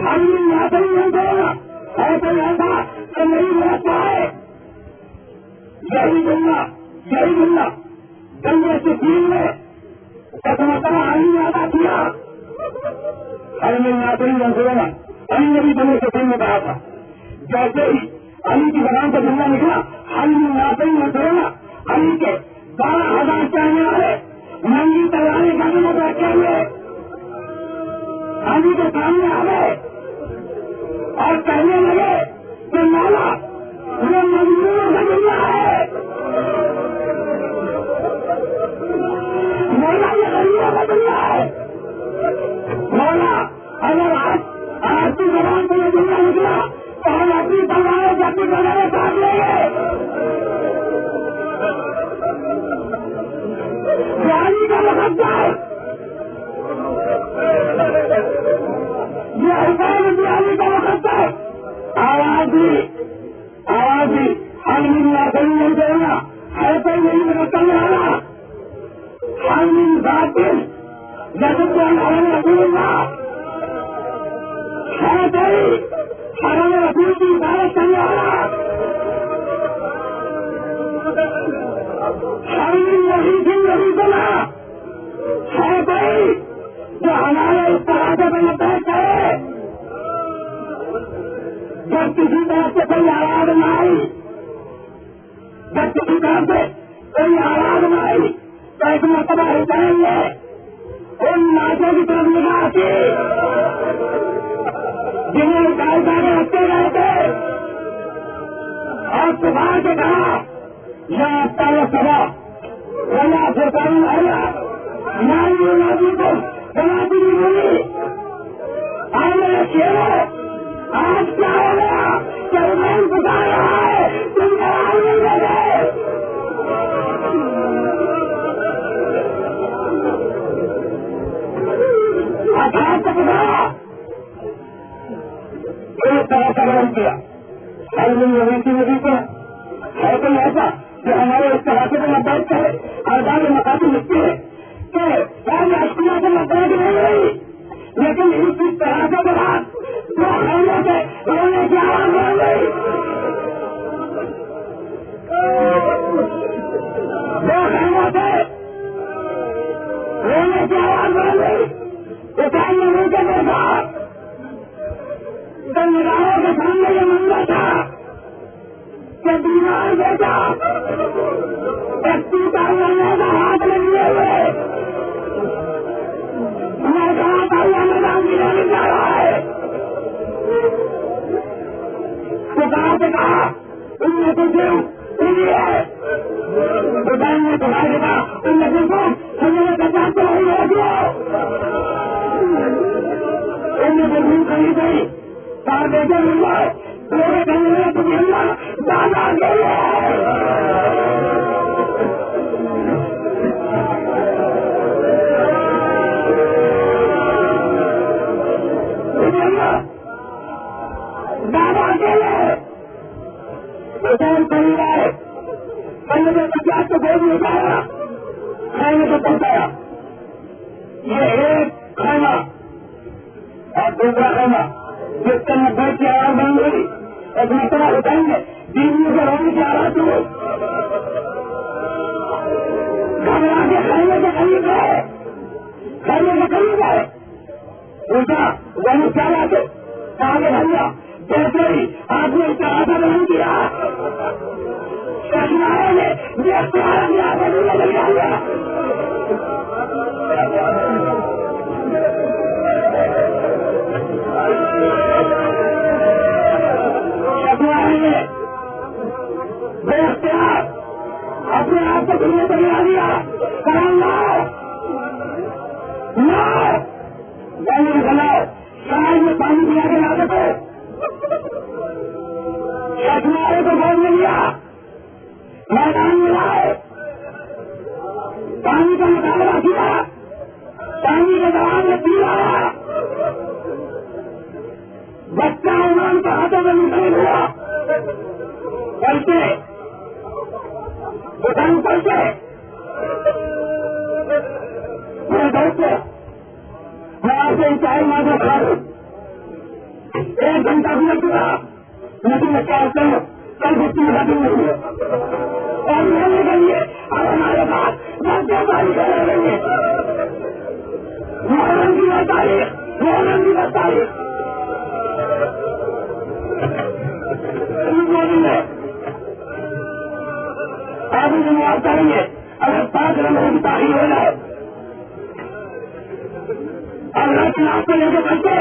S1: ہم نہ کریں دینا ہے کوئی ایسا جو نہیں رہتا ہے یہی دنیا گنگے کی دین میں مرتبہ علی نے ادا کیا ہر میں ناظری منصورہ علی نے بھی دنیا کے دین میں کہا تھا جیسے ہی علی کی زبان سے جملہ نکلا علی نے ناظری منصورہ علی کے 12,000 چاہنے والے منگی تلوانے گانے میں بیٹھے ہوئے علی کے سامنے آ گئے اور کہنے لگے کہ مولا یہ مزدوروں کا دنیا ہے مولا یہ غریبوں کا دنیا ہے مولا اگر آج کی زبان سے یہ دنیا نکلا تو ہم اپنی تلواروں سے اپنی تلواریں کاٹ لیں گے علی کا مقدس ہے یہ حکام علی کا مقدس ہے آواز بھی ہم نہ کہیں نہیں دینا ہے کوئی نہیں نکل رہا ہم باطل جب ہمیں رسول اللہ ہے کوئی ہمیں رسول کی عبادت کرنے والا ہم نہیں بنا ہے کوئی جو ہمارے اس طرح سے بنا بیٹھ ہے جب کسی طرف سے کوئی آواز نہ آئی جب کسی طرف سے کوئی آواز نہ آئی تو ایک مرتبہ حسین نے ان ناچوں کی طرف نگاہ کی جنہیں کائدہ میں رکھتے گئے تھے اور صبح سے کہا یا پہلے سبا بنا سرکاری آیا نازی کو بنا دی بولی آج میرے شیروں آج کیا ہو گیا کہ حسین بتا رہا ہے تم آواز نہیں دے گئے ایک طرح کا بیان کیا ہر یونیورسٹی میں بھی ہے کوئی ایسا جو ہمارے اس طرح سے مدد کرے آزاد مقامی لکھتی ہے کہ اشکیاں سے مدد نہیں رہی لیکن اس طرح کے بعد جو خیموں سے رونے کی آواز بن گئی دو خیموں سے رونے کی آواز بن گئی حسین نے مل کے دیکھا تو نگاہوں کے سامنے یہ منظر تھا کہ بیمار بیٹا ایک ٹوٹا ہوا میرا ہاتھ میں لیے ہوئے میں کہا تھا یہ میدان کی نہیں جا رہا ہے تو کہا ان میں تو کیوں ہے حسین نے کہا ان میں تو ہمیں کچا تو نہیں ہوگا ان میں تو کہیں گئی کہاں دیکھے ملا میرے کہیں تو ملنا زیادہ گئی دادا اکیلے حسین کہیں گئے کہیں نے 50 کو گود میں اٹھایا کھانے کو پہنچایا یہ ایک کھانا اور دوسرا کھانا جس کے اندر بیٹھ کی آواز بن گئی ایک مرتبہ حسین نے بیویوں کے رونے کی آواز ہوئی گھبرا کے کھانے کے قریب گئے کھانے کے قریب گئے پوچھا وہ کیا بات ہے کہا کہ بھیا جیسے ہی آپ نے اس کا آسا بیان کیا شہنائے نے یہ اختیار کیا بدلے لے گیا شہنائے نے بے اختیار اپنے آپ کو دنیا کو ملا دیا کہا نہ بناؤ شاید میں پانی پلا کے لا سکو شہنائے کو گود میں لیا میدان میں لائے پانی کا مطالبہ کیا پانی کے دوران میں پی رہا چلتے دکان چلتے میرے دوستوں میں آپ سے چائے مانگا کھا رہا ہوں 1 گھنٹہ بھی لگ چکا لیکن میں چاہتا ہوں کل چھٹی ختم نہیں ہے اور لینے کے لیے اب ہمارے پاس بچے پانی کرنے لیں گے محرم کی تاریخ محرم کی تاریخ آگے جماعت کریں گے اگر 5 رنگوں کی تاریخ ہو جائے اور رات میں آپ کو لے کے چلتے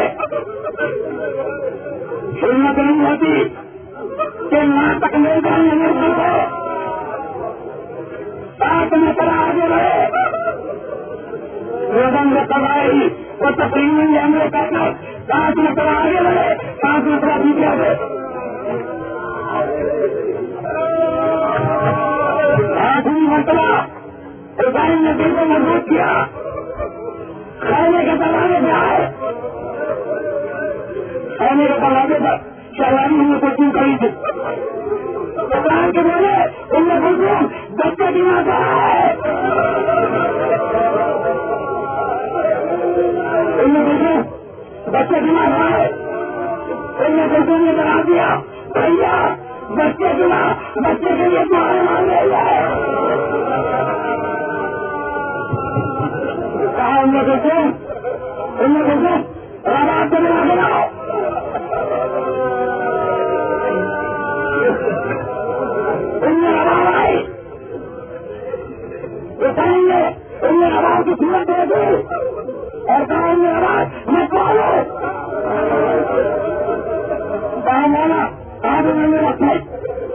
S1: ہمت نہیں ہوتی کہ وہاں تک لے جانے نہیں کو 7 مرتبہ آگے بڑھے روزن جو کرائے گی وہ تقریباً ہم نے کہنا 7 مرتبہ آگے بڑھے 5 مرتبہ پیچھے آ گئے 8ویں مرتبہ ابراہیم نے دل کو مضبوط کیا کھانے کے دروازے پہ آئے کھانے کے دروازے پر شہری نے کوشش کری تھی دکان کے بولے ان نے پوچھا بچے کی ماں کہاں ہے ان نے پوچھا بچے کی ماں کہاں ہے ان نے پوچھا نے بنا دیا بھیا بچے کی ماں بچے کے لیے تمہارے مان لے جائے کہا ان نے پوچھا آواز سے بنا کے لاؤ ان نے آواز کی سورت دے دی اور کہا ان نے آواز میں کھولو کہا مولا آج انہوں نے رکھے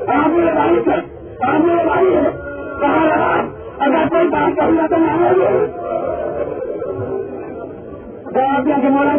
S1: کہاں میرے بھائی سے کہاں میرے بھائی ہے کہاں آواز اگر کوئی بات کرنا تو مانگو گے کہ مولا